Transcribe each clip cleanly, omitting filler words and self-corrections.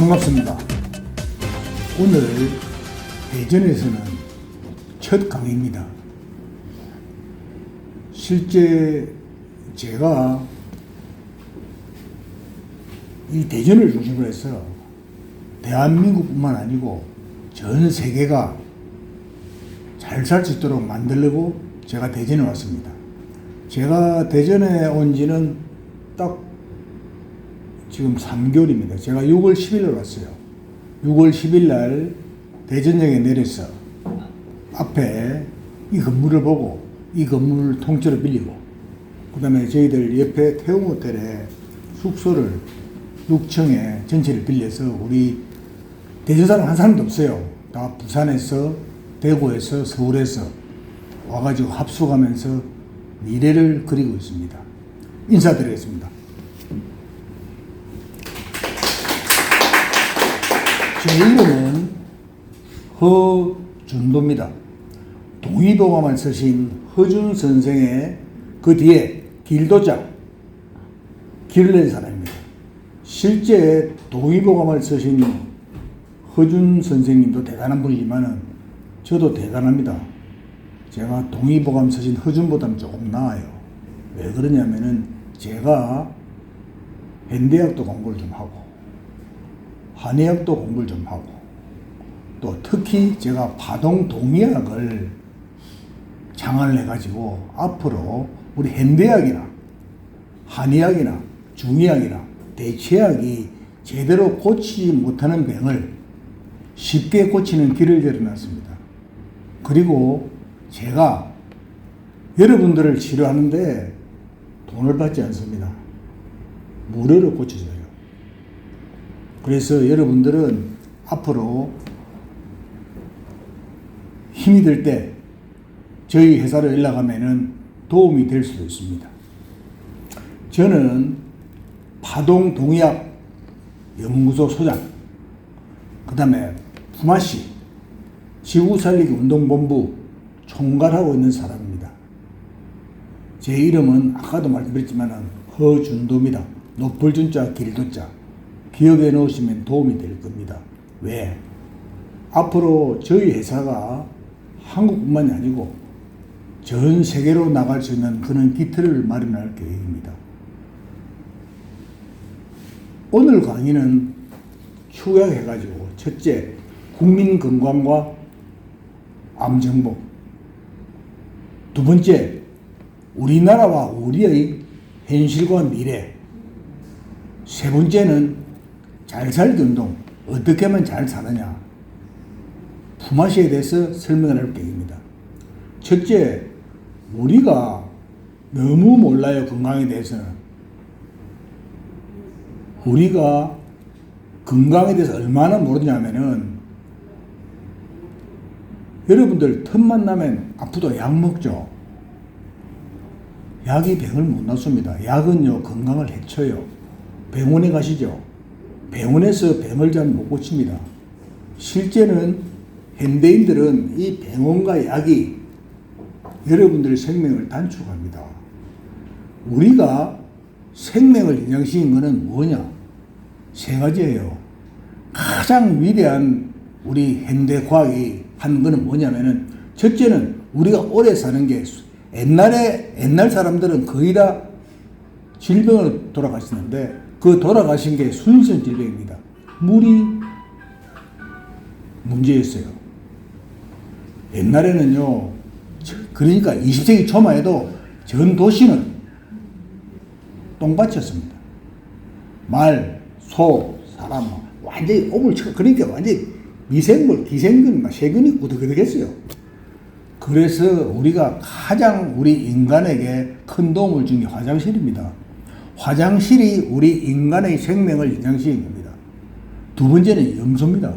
반갑습니다. 오늘 대전에서는 첫 강의입니다. 실제 제가 이 대전을 중심으로 해서 대한민국뿐만 아니고 전 세계가 잘 살 수 있도록 만들려고 제가 대전에 왔습니다. 제가 대전에 온 지는 딱 지금 3개월입니다. 제가 6월 10일 왔어요. 6월 10일 날 대전역에 내려서 앞에 이 건물을 보고 이 건물을 통째로 빌리고, 그 다음에 저희들 옆에 태웅호텔에 숙소를 6층에 전체를 빌려서 우리 대전 사람 한 사람도 없어요. 다 부산에서, 대구에서, 서울에서 와가지고 합숙하면서 미래를 그리고 있습니다. 인사드리겠습니다. 제 이름은 허준도입니다. 동의보감을 쓰신 허준 선생의 그 뒤에 길도자, 길을 낸 사람입니다. 실제 동의보감을 쓰신 허준 선생님도 대단한 분이지만은 저도 대단합니다. 제가 동의보감 쓰신 허준보다는 조금 나아요. 왜 그러냐면은 제가 현대학도 공부를 좀 하고 한의학도 공부를 좀 하고, 또 특히 제가 파동 동의학을 창안을 해가지고 앞으로 우리 현대학이나 한의학이나 중의학이나 대체학이 제대로 고치지 못하는 병을 쉽게 고치는 길을 열어놨습니다. 그리고 제가 여러분들을 치료하는데 돈을 받지 않습니다. 무료로 고쳐줘요. 그래서 여러분들은 앞으로 힘이 들 때 저희 회사로 연락하면은 도움이 될 수도 있습니다. 저는 파동 동의학 연구소 소장, 그 다음에 품앗이 지구살리기 운동본부 총괄하고 있는 사람입니다. 제 이름은 아까도 말씀드렸지만 허준도입니다. 높을 준자 길도자. 기억해 놓으시면 도움이 될 겁니다. 왜? 앞으로 저희 회사가 한국뿐만이 아니고 전 세계로 나갈 수 있는 그런 기틀을 마련할 계획입니다. 오늘 강의는 축약해가지고 첫째, 국민 건강과 암 정보. 두 번째, 우리나라와 우리의 현실과 미래. 세 번째는 잘 살기 운동, 어떻게 하면 잘 사느냐, 품앗이에 대해서 설명을 할 계획입니다. 첫째, 우리가 너무 몰라요. 건강에 대해서는. 우리가 건강에 대해서 얼마나 모르냐면은, 여러분들 틈만 나면 아프도 약 먹죠. 약이 병을 못 낫습니다. 약은요 건강을 해쳐요. 병원에 가시죠. 병원에서 병을 잘 못 고칩니다. 실제는 현대인들은 이 병원과 약이 여러분들의 생명을 단축합니다. 우리가 생명을 인양시킨 것은 뭐냐? 세 가지예요. 가장 위대한 우리 현대과학이 한 것은 뭐냐면은, 첫째는 우리가 오래 사는 게, 옛날 사람들은 거의 다 질병으로 돌아가시는데 그 돌아가신 게 순선 질병입니다. 물이 문제였어요. 옛날에는요, 그러니까 20세기 초만 해도 전 도시는 똥밭이었습니다. 말, 소, 사람, 완전히 그러니까 완전히 미생물, 기생균, 세균이 꾸덕꾸덕했어요. 그래서 우리가 가장 우리 인간에게 큰 도움을 준 게 화장실입니다. 화장실이 우리 인간의 생명을 인양시킨 겁니다. 두 번째는 염소입니다.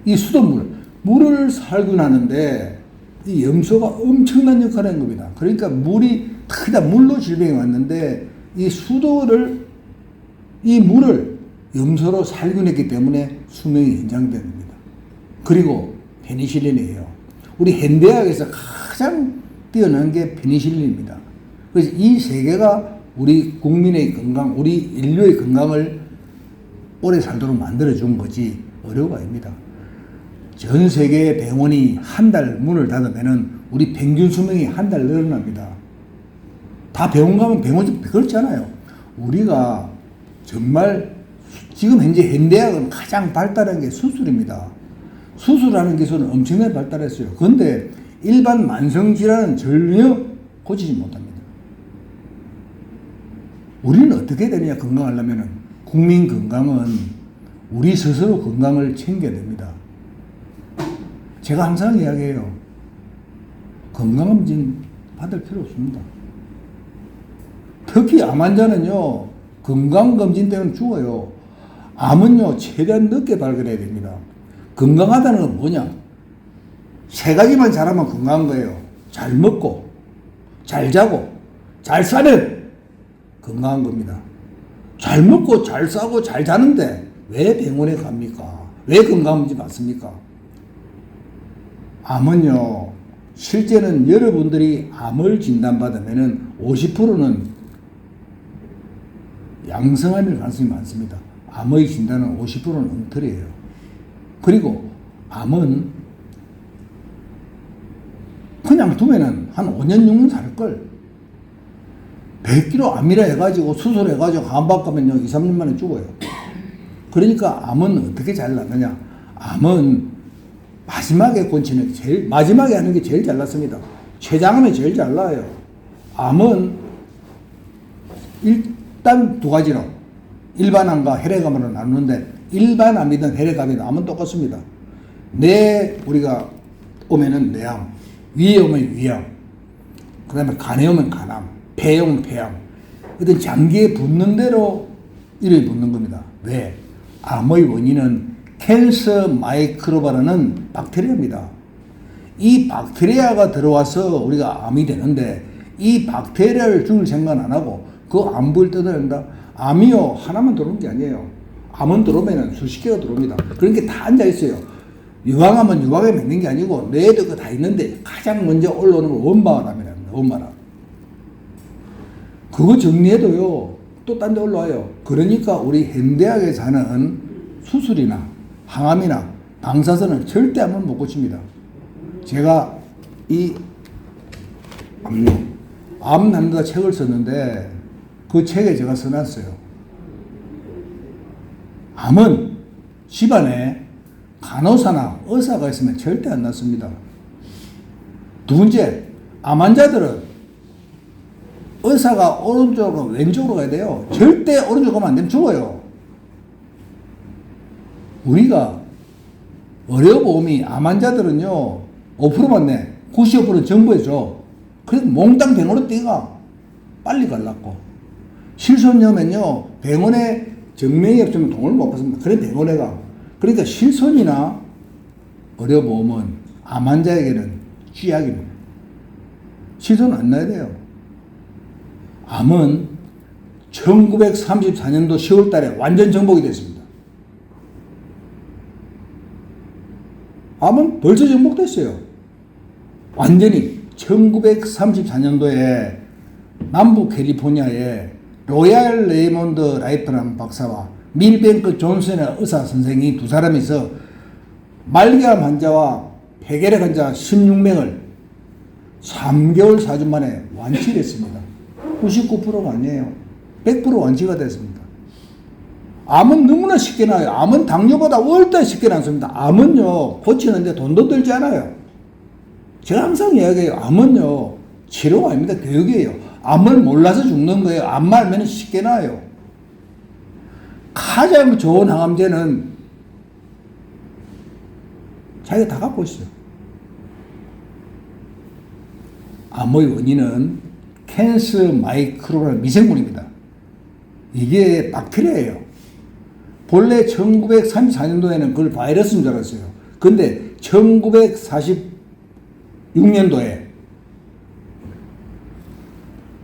이 수돗물, 물을 살균하는데 이 염소가 엄청난 역할을 한 겁니다. 그러니까 물이 크다, 물로 질병이 왔는데 이 물을 염소로 살균했기 때문에 수명이 연장된 겁니다. 그리고 페니실린이에요. 우리 현대학에서 가장 뛰어난 게 페니실린입니다. 그래서 이 세 개가 우리 국민의 건강, 우리 인류의 건강을 오래 살도록 만들어준 거지 어려워가 아닙니다. 전 세계 병원이 한 달 문을 닫으면은 우리 평균 수명이 한 달 늘어납니다. 다 병원 가면 병원 그렇잖아요. 우리가 정말 지금 현재 현대학은 가장 발달한 게 수술입니다. 수술하는 기술은 엄청나게 발달했어요. 그런데 일반 만성질환은 전혀 고치지 못합니다. 우리는 어떻게 해야 되느냐, 건강하려면은. 국민 건강은 우리 스스로 건강을 챙겨야 됩니다. 제가 항상 이야기해요. 건강검진 받을 필요 없습니다. 특히 암 환자는요, 건강검진 때문에 죽어요. 암은요, 최대한 늦게 발견해야 됩니다. 건강하다는 건 뭐냐? 세 가지만 잘하면 건강한 거예요. 잘 먹고, 잘 자고, 잘 싸면 건강한 겁니다. 잘 먹고, 잘 싸고, 잘 자는데 왜 병원에 갑니까? 왜 건강검진 받습니까? 암은요, 실제는 여러분들이 암을 진단받으면은 50%는 양성암일 가능성이 많습니다. 암의 진단은 50%는 엉터리예요. 그리고 암은 그냥 두면은 한 5년, 6년 살걸. 100kg 암이라 해가지고 수술해가지고 암박 가면요, 2, 3년 만에 죽어요. 그러니까 암은 어떻게 잘 낫느냐? 암은 마지막에 곤치는 마지막에 하는 게 제일 잘 낫습니다. 췌장암이 제일 잘 나아요. 암은 일단 두 가지로 일반암과 혈액암으로 나누는데, 일반암이든 혈액암이든 암은 똑같습니다. 우리가 오면은 뇌암, 위에 오면 위암, 그 다음에 간에 오면 간암, 폐에 오면 폐암. 어떤 장기에 붙는 대로 이름이 붙는 겁니다. 왜? 암의 원인은 캔서 마이크로바라는 박테리아입니다. 이 박테리아가 들어와서 우리가 암이 되는데, 이 박테리아를 죽일 생각 안 하고 그 암부를 뜯어낸다? 암이요, 하나만 들어오는 게 아니에요. 암은 들어오면 수십 개가 들어옵니다. 그러니까 다 앉아있어요. 유방암은 유방암에 있는 게 아니고 뇌에도 그거 다 있는데 가장 먼저 올라오는 걸 원방암이랍니다. 원방암. 그거 정리해도요, 또 딴 데 올라와요. 그러니까 우리 현대학에서 하는 수술이나 항암이나 방사선은 절대 암은 못 고칩니다. 제가 이 암 남자 책을 썼는데 그 책에 제가 써놨어요. 암은 집안에 간호사나 의사가 있으면 절대 안 낫습니다. 두 번째, 암 환자들은 의사가 오른쪽으로 왼쪽으로 가야 돼요. 절대 오른쪽으로 가면 안 되면 죽어요. 우리가 의료보험이 암 환자들은요 5%만 내, 95%는 정부에 줘. 그래서 몽땅 병원으로 뛰가 빨리 갈라고. 실손이면요 병원에 증명이 없으면 돈을 못 받습니다. 그래 병원에 가. 그러니까 실손이나 의료보험은 암 환자에게는 쥐약입니다. 실손 안 나야 돼요. 암은 1934년도 10월 달에 완전 정복이 됐습니다. 암은 벌써 정복됐어요. 완전히 1934년도에 남부 캘리포니아에 로얄 레이몬드 라이프라는 박사와 밀뱅크 존슨의 의사 선생이 두 사람이서 말기암 환자와 폐결핵 환자 16명을 3개월 4주 만에 완치했습니다. 99%가 아니에요. 100% 완치가 됐습니다. 암은 너무나 쉽게 나요. 암은 당뇨보다 훨씬 쉽게 낫습니다. 암은요, 고치는데 돈도 들지 않아요. 제가 항상 이야기해요. 암은요, 치료가 아닙니다. 교육이에요. 암을 몰라서 죽는 거예요. 암만 알면 쉽게 나아요. 가장 좋은 항암제는 자기가 다 갖고 있어요. 암의 원인은 캔서 마이크로라는 미생물입니다. 이게 박테리아예요. 본래 1934년도에는 그걸 바이러스인 줄 알았어요. 근데 1946년도에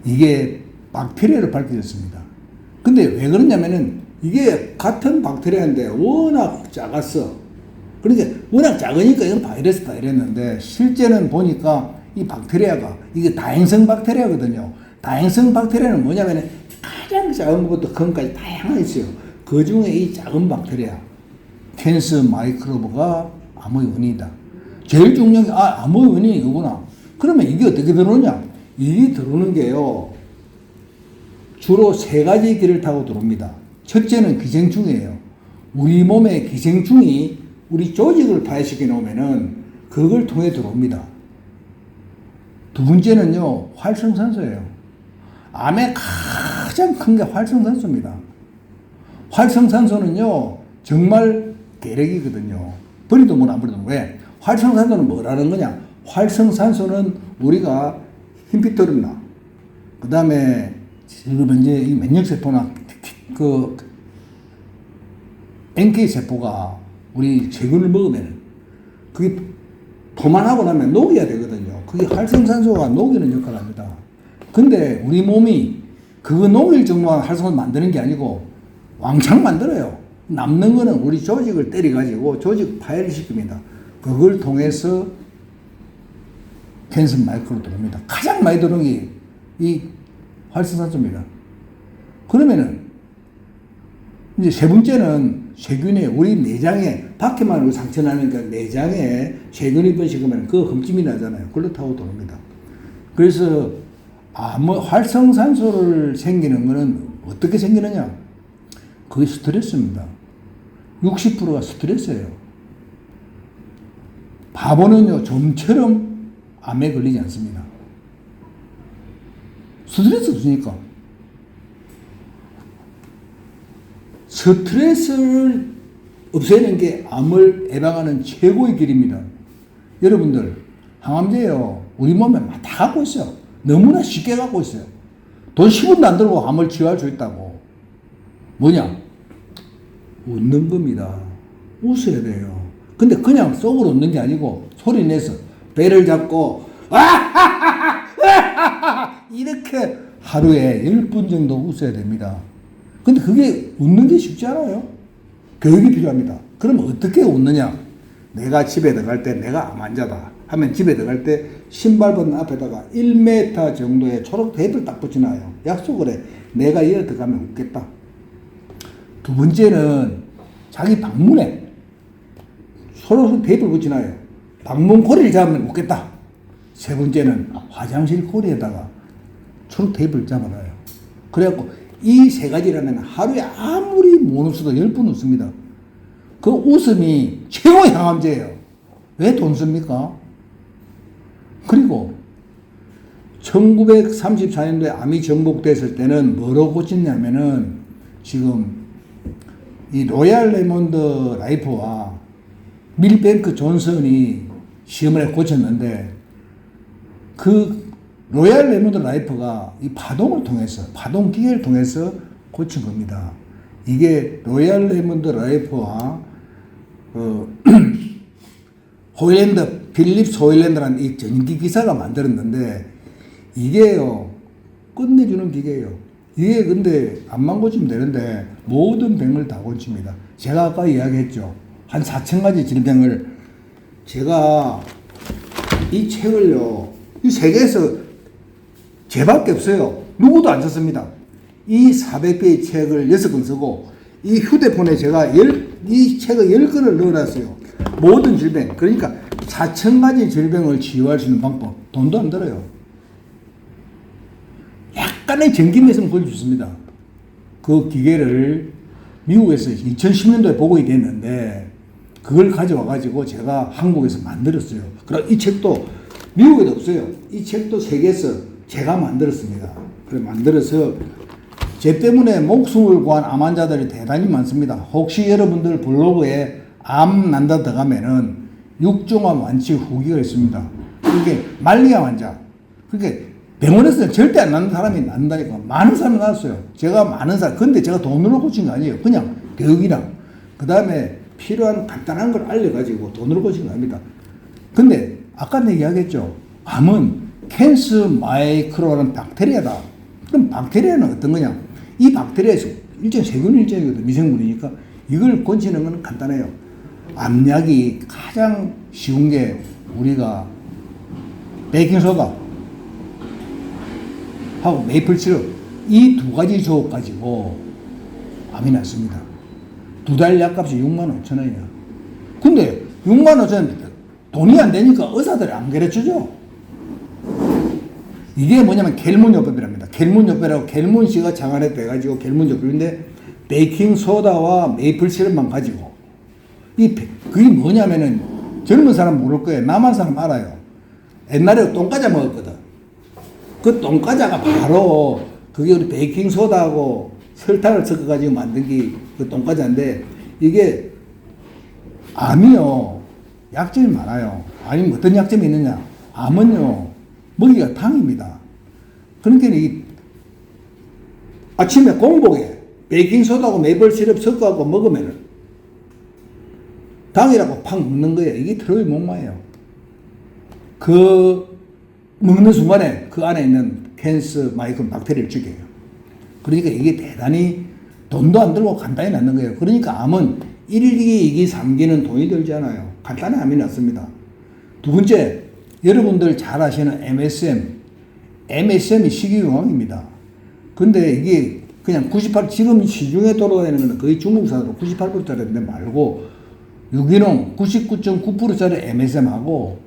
이게 박테리아로 밝혀졌습니다. 근데 왜 그러냐면은 이게 같은 박테리아인데 워낙 작았어. 그러니까 워낙 작으니까 이건 바이러스다 이랬는데, 실제는 보니까 이 박테리아가 이게 다행성 박테리아거든요. 다행성 박테리아는 뭐냐면 가장 작은 것부터 큰까지 다양하게 있어요. 그 중에 이 작은 박테리아, 캔서 마이크로브가 암의 원인이다. 제일 중요한 게, 암의 원인이 이거구나. 그러면 이게 어떻게 들어오냐? 이게 들어오는 게요, 주로 세 가지 길을 타고 들어옵니다. 첫째는 기생충이에요. 우리 몸의 기생충이 우리 조직을 파괴시켜 놓으면은 그걸 통해 들어옵니다. 두 번째는요, 활성산소예요. 암의 가장 큰 게 활성산소입니다. 활성산소는요, 정말 계력이거든요. 버리도 못 안 버리도 못. 왜? 활성산소는 뭐라는 거냐? 활성산소는 우리가 흰피터리나, 그 다음에 지금 현재 이 면역세포나 그 NK세포가 우리 세균을 먹으면 그게 포만하고 나면 녹여야 되거든요. 그게 활성산소가 녹이는 역할을 합니다. 근데 우리 몸이 그거 녹일 정도만 활성산소 만드는 게 아니고 왕창 만들어요. 남는 거는 우리 조직을 때려가지고 조직 파열을 시킵니다. 그걸 통해서 캔서 마이크로 들어옵니다. 가장 많이 들어오는 게 이 활성산소입니다. 그러면은 이제 세 번째는 세균이 우리 내장에 밖에만 상처 나니까 내장에 세균이 번식하면 그 흠집이 나잖아요. 그걸로 타고 들어옵니다. 그래서 활성산소를 생기는 거는 어떻게 생기느냐? 그게 스트레스입니다. 60%가 스트레스예요. 바보는요, 좀처럼 암에 걸리지 않습니다. 스트레스 없으니까. 스트레스를 없애는 게 암을 예방하는 최고의 길입니다. 여러분들, 항암제요, 우리 몸에 다 갖고 있어요. 너무나 쉽게 갖고 있어요. 돈 10원도 안 들고 암을 치유할 수 있다고. 뭐냐? 웃는 겁니다. 웃어야 돼요. 근데 그냥 속으로 웃는 게 아니고 소리 내서 배를 잡고 이렇게 하루에 10분 정도 웃어야 됩니다. 근데 그게 웃는 게 쉽지 않아요. 교육이 필요합니다. 그럼 어떻게 웃느냐? 내가 집에 들어갈 때 내가 암 환자다 하면 집에 들어갈 때 신발번 앞에다가 1m 정도의 초록 테이프를 딱 붙여놔요. 약속을 해. 내가 여기 들어가면 웃겠다. 두 번째는 자기 방문에 초록 테이프를 붙여놔요. 방문 고리를 잡으면 웃겠다. 세 번째는 화장실 고리에다가 초록 테이프를 잡아놔요. 그래갖고 이 세 가지라면 하루에 아무리 못 웃어도 10분 웃습니다. 그 웃음이 최고의 항암제예요. 왜 돈 씁니까? 그리고 1934년도에 암이 정복됐을 때는 뭐로 고쳤냐면은 지금 이 로얄 레몬드 라이프와 밀뱅크 존슨이 시험을 해 고쳤는데 그 로얄 레몬드 라이프가 이 파동을 통해서, 파동 기계를 통해서 고친 겁니다. 이게 로얄 레몬드 라이프와 호일랜드, 필립스 호일랜드라는 이 전기 기사가 만들었는데 이게요, 끝내주는 기계예요. 이게 근데 암만 고치면 되는데 모든 병을 다 고칩니다. 제가 아까 이야기했죠. 한 4,000가지 질병을 제가 이 책을요, 이 세계에서 제밖에 없어요. 누구도 안 썼습니다. 이 400개의 책을 6권 쓰고 이 휴대폰에 제가 이 책을 10권을 넣어놨어요. 모든 질병. 그러니까 4,000가지 질병을 치유할 수 있는 방법. 돈도 안 들어요. 약간의 전기만 있으면 그걸 주습니다. 그 기계를 미국에서 2010년도에 보고가 됐는데 그걸 가져와가지고 제가 한국에서 만들었어요. 그럼 이 책도 미국에도 없어요. 이 책도 세계에서 제가 만들었습니다. 그래 만들어서 제 때문에 목숨을 구한 암 환자들이 대단히 많습니다. 혹시 여러분들 블로그에 암 난다 들어가면은 육종암 완치 후기가 있습니다. 그게 말리암 환자. 그게 병원에서는 절대 안 나는 사람이 난다니까. 많은 사람이 나왔어요. 제가 많은 사람. 근데 제가 돈으로 고친 거 아니에요. 그냥 교육이랑 그 다음에 필요한 간단한 걸 알려가지고 돈으로 고친 거 아닙니다. 근데 아까 내가 이야기했죠. 암은 캔서 마이크로라는 박테리아다. 그럼 박테리아는 어떤 거냐? 이 박테리아에서 일종 세균 일종이거든. 미생물이니까 이걸 고치는 건 간단해요. 암약이 가장 쉬운 게 우리가 베이킹소다 하고 메이플 시럽 이 두 가지 조합 가지고 암이 났습니다. 2달 약값이 65,000원이야. 근데 65,000원 돈이 안 되니까 의사들이 안 가르쳐줘. 이게 뭐냐면 겔문요법이랍니다. 겔문요법이라고 겔문씨가 장안했대가지고 겔문요법인데 베이킹소다와 메이플 시럽만 가지고 그게 뭐냐면은 젊은 사람 모를 거예요. 남한 사람 알아요. 옛날에 똥과자 먹었거든. 그 똥과자가 바로 그게 우리 베이킹소다하고 설탕을 섞어가지고 만든 게 그 똥과자인데 이게 암이요. 약점이 많아요. 아니면 어떤 약점이 있느냐. 암은요. 먹이가 당입니다. 그러니까 이 아침에 공복에 베이킹소다하고 메이플 시럽 섞어갖고 먹으면은 당이라고 팍 먹는 거예요. 이게 트로이 목마예요. 그 먹는 순간에 그 안에 있는 캔서 마이크로 박테리아를 죽여요. 그러니까 이게 대단히 돈도 안 들고 간단히 낫는 거예요. 그러니까 암은 1기, 2기, 3기는 돈이 들지 않아요. 간단히 암이 낫습니다. 두 번째, 여러분들 잘 아시는 MSM이 식이요법입니다. 근데 이게 그냥 지금 시중에 돌아다니는 건 거의 중국산으로 98%짜리인데 말고 유기농 99.9%짜리 MSM하고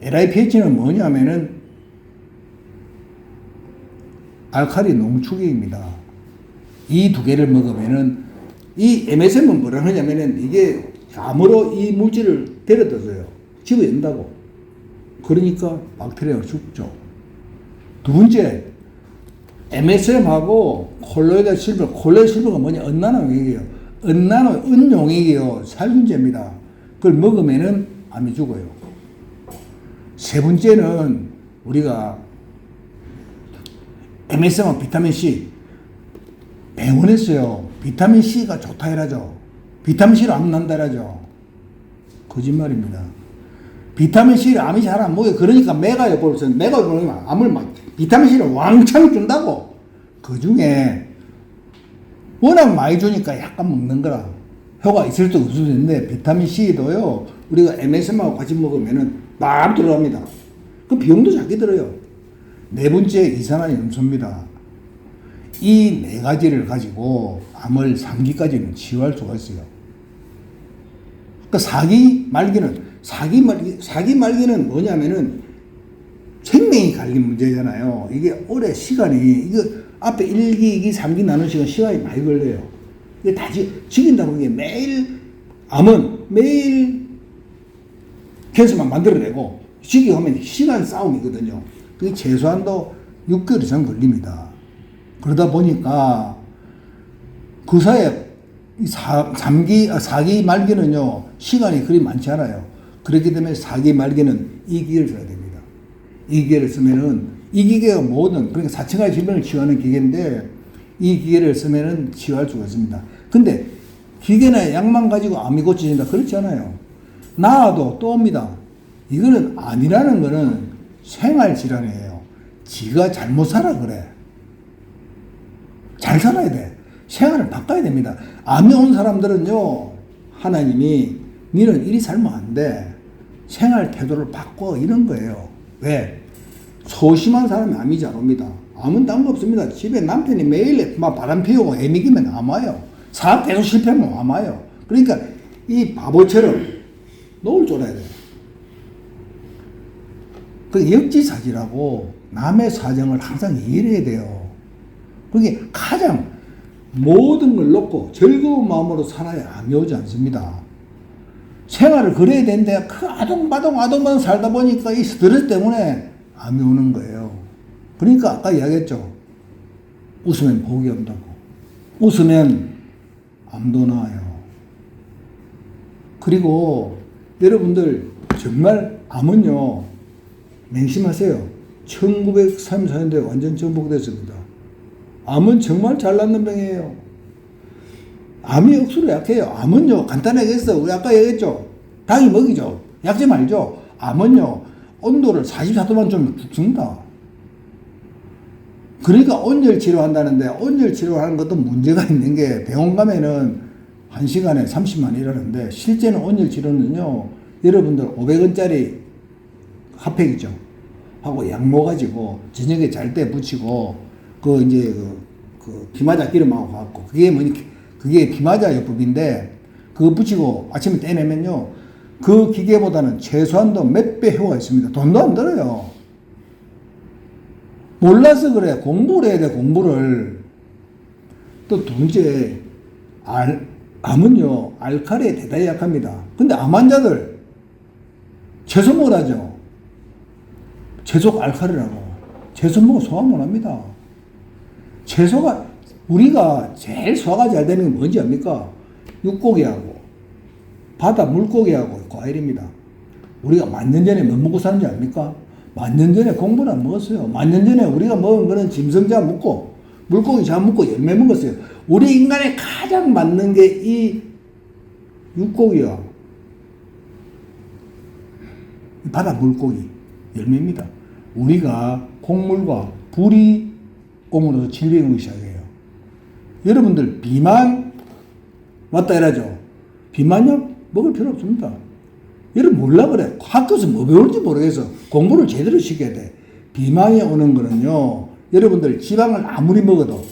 LIPH는 뭐냐면은 알칼리 농축액입니다. 이 두 개를 먹으면은 이 MSM은 뭐라 하냐면은 이게 암으로 이 물질을 데려다줘요. 집어연다고. 그러니까 박테리아가 죽죠. 두 번째, MSM하고 콜로이드 실버가 뭐냐? 은나노용액이에요. 은용액이요. 살균제입니다. 그걸 먹으면은 암이 죽어요. 세 번째는 우리가 MSM하고 비타민C. 병원에서요. 비타민C가 좋다 해라죠. 비타민C로 암 난다 해라죠. 거짓말입니다. 비타민C를 암이 잘 안 먹어요. 그러니까 메가요법을 암을 비타민C를 왕창 준다고. 그 중에 워낙 많이 주니까 약간 먹는 거라. 효과 있을 수도 없을 수도 있는데 비타민C도요. 우리가 MSM하고 같이 먹으면은 바로 들어갑니다. 그 비용도 작게 들어요. 네 번째 이산화염소입니다. 이 네 가지를 가지고 암을 3기까지는 치유할 수가 있어요. 그러니까 4기 말기는 뭐냐면은 생명이 갈린 문제잖아요. 이게 오래 시간이, 이거 앞에 1기, 2기, 3기 나누시면 시간이 많이 걸려요. 이게 다 죽인다고 이게 암은 매일 캔서만 만들어내고 죽이하면 시간 싸움이거든요. 그게 최소한도 6개월 이상 걸립니다. 그러다 보니까 그 사이에 4기 말기는요, 시간이 그리 많지 않아요. 그렇기 때문에 4기 말기는 2기를 써야 됩니다. 2기를 쓰면은, 이 기계가 모든, 그러니까 4층가지 질병을 치유하는 기계인데, 이 기계를 쓰면은 치유할 수가 있습니다. 근데 기계나 약만 가지고 암이 고쳐진다. 그렇지 않아요. 나아도 또 옵니다. 이거는 암이라는 거는 생활질환이에요. 지가 잘못 살아 그래. 잘 살아야 돼. 생활을 바꿔야 됩니다. 암이 온 사람들은요, 하나님이 니는 이리 살면 안 돼. 생활 태도를 바꿔. 이런 거예요. 왜? 소심한 사람이 암이 잘 옵니다. 암은 딴 거 없습니다. 집에 남편이 매일 막 바람 피우고 애미기면 암 와요. 사업 계속 실패하면 암 와요. 그러니까 이 바보처럼 노을 쫄아야 돼요. 그 역지사지라고 남의 사정을 항상 이해해야 돼요. 그게 가장 모든 걸 놓고 즐거운 마음으로 살아야 암이 오지 않습니다. 생활을 그래야 되는데 그 아동바동 살다 보니까 이 스트레스 때문에 암이 오는 거예요. 그러니까 아까 이야기했죠. 웃으면 복이 온다고. 웃으면 암도 나아요. 그리고 여러분들 정말 암은요, 맹심하세요. 1934년도에 완전 정복됐습니다. 암은 정말 잘 낫는 병이에요. 암이 억수로 약해요. 암은요, 간단하게 해서 우리 아까 얘기했죠. 당이 먹이죠. 약점 알죠? 암은요, 온도를 44도만 좀 죽습니다. 그러니까 온열 치료한다는데 온열 치료하는 것도 문제가 있는 게 병원 가면은 1시간에 30만 이라는데 실제는 온열 치료는요, 여러분들 500원짜리 핫팩이죠. 하고 약 먹어가지고 저녁에 잘 때 붙이고 그 이제 그 피마자 기름하고 갖고 그게 뭐니 그게 비마자요법인데 그거 붙이고 아침에 떼내면요. 그 기계보다는 최소한도 몇 배 효과가 있습니다. 돈도 안 들어요. 몰라서 그래. 공부를 해야 돼, 공부를. 또 두 번째, 암은요, 알칼리에 대단히 약합니다. 근데 암 환자들, 채소 먹으라죠. 채소가 알칼리라고. 채소 먹어 소화 못 합니다. 채소가, 우리가 제일 소화가 잘 되는 게 뭔지 압니까? 육고기하고, 바다 물고기하고 과일입니다. 우리가 만년 전에 뭐 먹고 사는지 압니까? 만년 전에 공부를 안 먹었어요. 만년 전에 우리가 먹은 거는 짐승자 먹고, 물고기 잡 먹고 열매 먹었어요. 우리 인간에 가장 맞는 게 이 육고기와 바다 물고기 열매입니다. 우리가 곡물과 불이 옴으로써 질병이 오기 시작해요. 여러분들 비만 맞다 이러죠. 비만약 먹을 필요 없습니다. 여러분 몰라 그래. 학교에서 뭐 배울지 모르겠어. 공부를 제대로 시켜야 돼. 비만이 오는 거는요. 여러분들 지방을 아무리 먹어도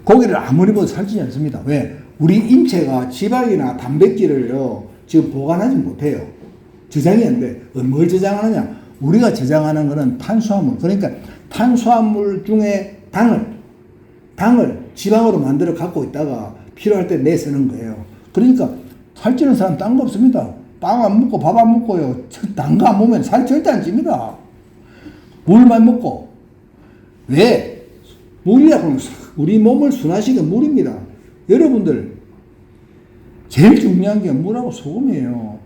고기를 아무리 먹어도 살찌지 않습니다. 왜? 우리 인체가 지방이나 단백질을요. 지금 보관하지 못해요. 저장이 안 돼. 뭘 저장하느냐? 우리가 저장하는 거는 탄수화물. 그러니까 탄수화물 중에 당을 지방으로 만들어 갖고 있다가 필요할 때 내쓰는 거예요. 그러니까 살찌는 사람 딴 거 없습니다. 빵 안 먹고 밥 안 먹고요. 단 거 안 먹으면 살 절대 안 찝니다. 물만 먹고. 왜? 물이라고 우리 몸을 순화시키는 물입니다. 여러분들 제일 중요한 게 물하고 소금이에요.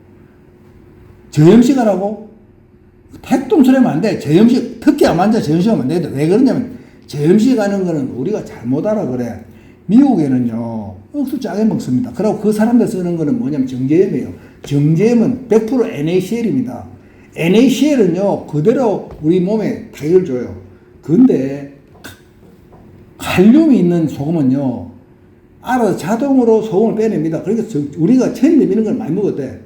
저염식 하라고? 택도 소리 하면 안 돼. 저염식, 특히 암 환자 저염식 하면 안 돼. 왜 그러냐면 저염식 하는 거는 우리가 잘못 알아 그래. 미국에는요 억수 짜게 먹습니다. 그리고 그 사람들 쓰는 거는 뭐냐면 정제염이에요. 정제염은 100% NaCl입니다. NaCl은요 그대로 우리 몸에 타격을 줘요. 근데 칼륨이 있는 소금은요 알아서 자동으로 소금을 빼냅니다. 그러니까 우리가 천일염 이런 걸 많이 먹었대.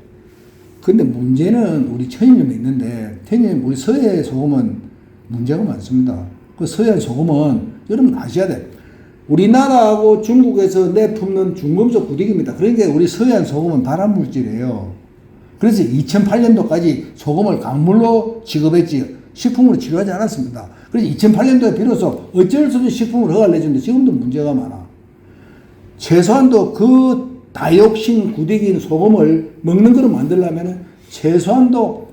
근데 문제는 우리 천일염이 있는데 천일염 우리 서해 소금은 문제가 많습니다. 그 서해 소금은 여러분 아셔야 돼. 우리나라하고 중국에서 내품는 중금속 부득입니다. 그러니까 우리 서해안 소금은 발암물질이에요. 그래서 2008년도까지 소금을 강물로 취급했지 식품으로 치료하지 않았습니다. 그래서 2008년도에 비로소 어쩔 수 없이 식품으로 허가를 내주는데 지금도 문제가 많아. 최소한도 그 다이옥신 구데기인 소금을 먹는 거로 만들려면 최소한도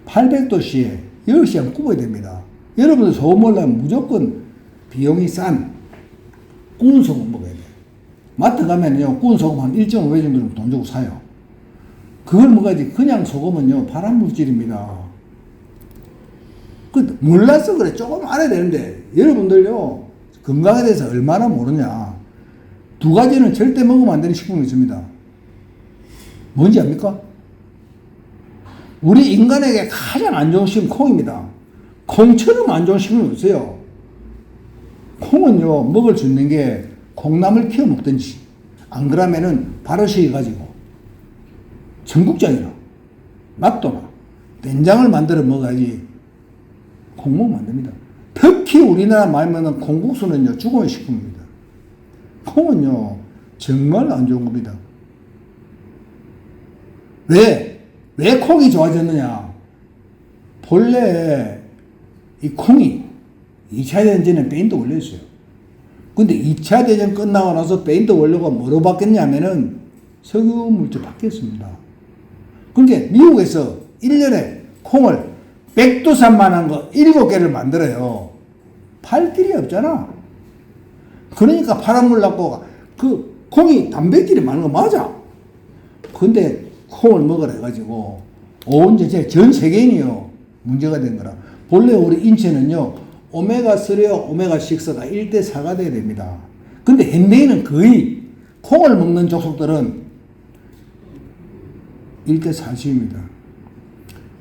800도씨에 10시간 굽어야 됩니다. 여러분들 소금 먹으려면 무조건 비용이 싼 구운 소금 먹어야 돼요. 마트 가면요 구운 소금 한 1.5배 정도는 돈 주고 사요. 그걸 먹어야지. 그냥 소금은요 발암물질입니다. 그 몰라서 그래. 조금 알아야 되는데 여러분들요 건강에 대해서 얼마나 모르냐. 두 가지는 절대 먹으면 안 되는 식품이 있습니다. 뭔지 압니까? 우리 인간에게 가장 안 좋은 식품 콩입니다. 콩처럼 안 좋은 식품이 없어요. 콩은요 먹을 수 있는 게 콩나물 키워 먹든지 안 그러면은 발효시켜 가지고 청국장이나 낫또나 된장을 만들어 먹어야지 콩 먹으면 안 됩니다. 특히 우리나라 많이 먹는 콩국수는요 죽음의 식품입니다. 콩은요 정말 안 좋은 겁니다. 왜 콩이 좋아졌느냐? 본래 이 콩이 2차 대전에 페인트 원료였어요. 근데 2차 대전 끝나고 나서 페인트 원료가 뭐로 바뀌었냐면은 석유 물질 바뀌었습니다. 그러니까 미국에서 1년에 콩을 백두산만한 거 7개를 만들어요. 팔 길이 없잖아. 그러니까 파란물 났고 그 콩이 단백질이 많은 거 맞아. 근데 콩을 먹으라 해가지고 온 전 세계인이요 문제가 된 거라. 본래 우리 인체는요 오메가3와 오메가6가 1대4가 돼야 됩니다. 근데 현대인은 거의 콩을 먹는 족속들은 1대40입니다.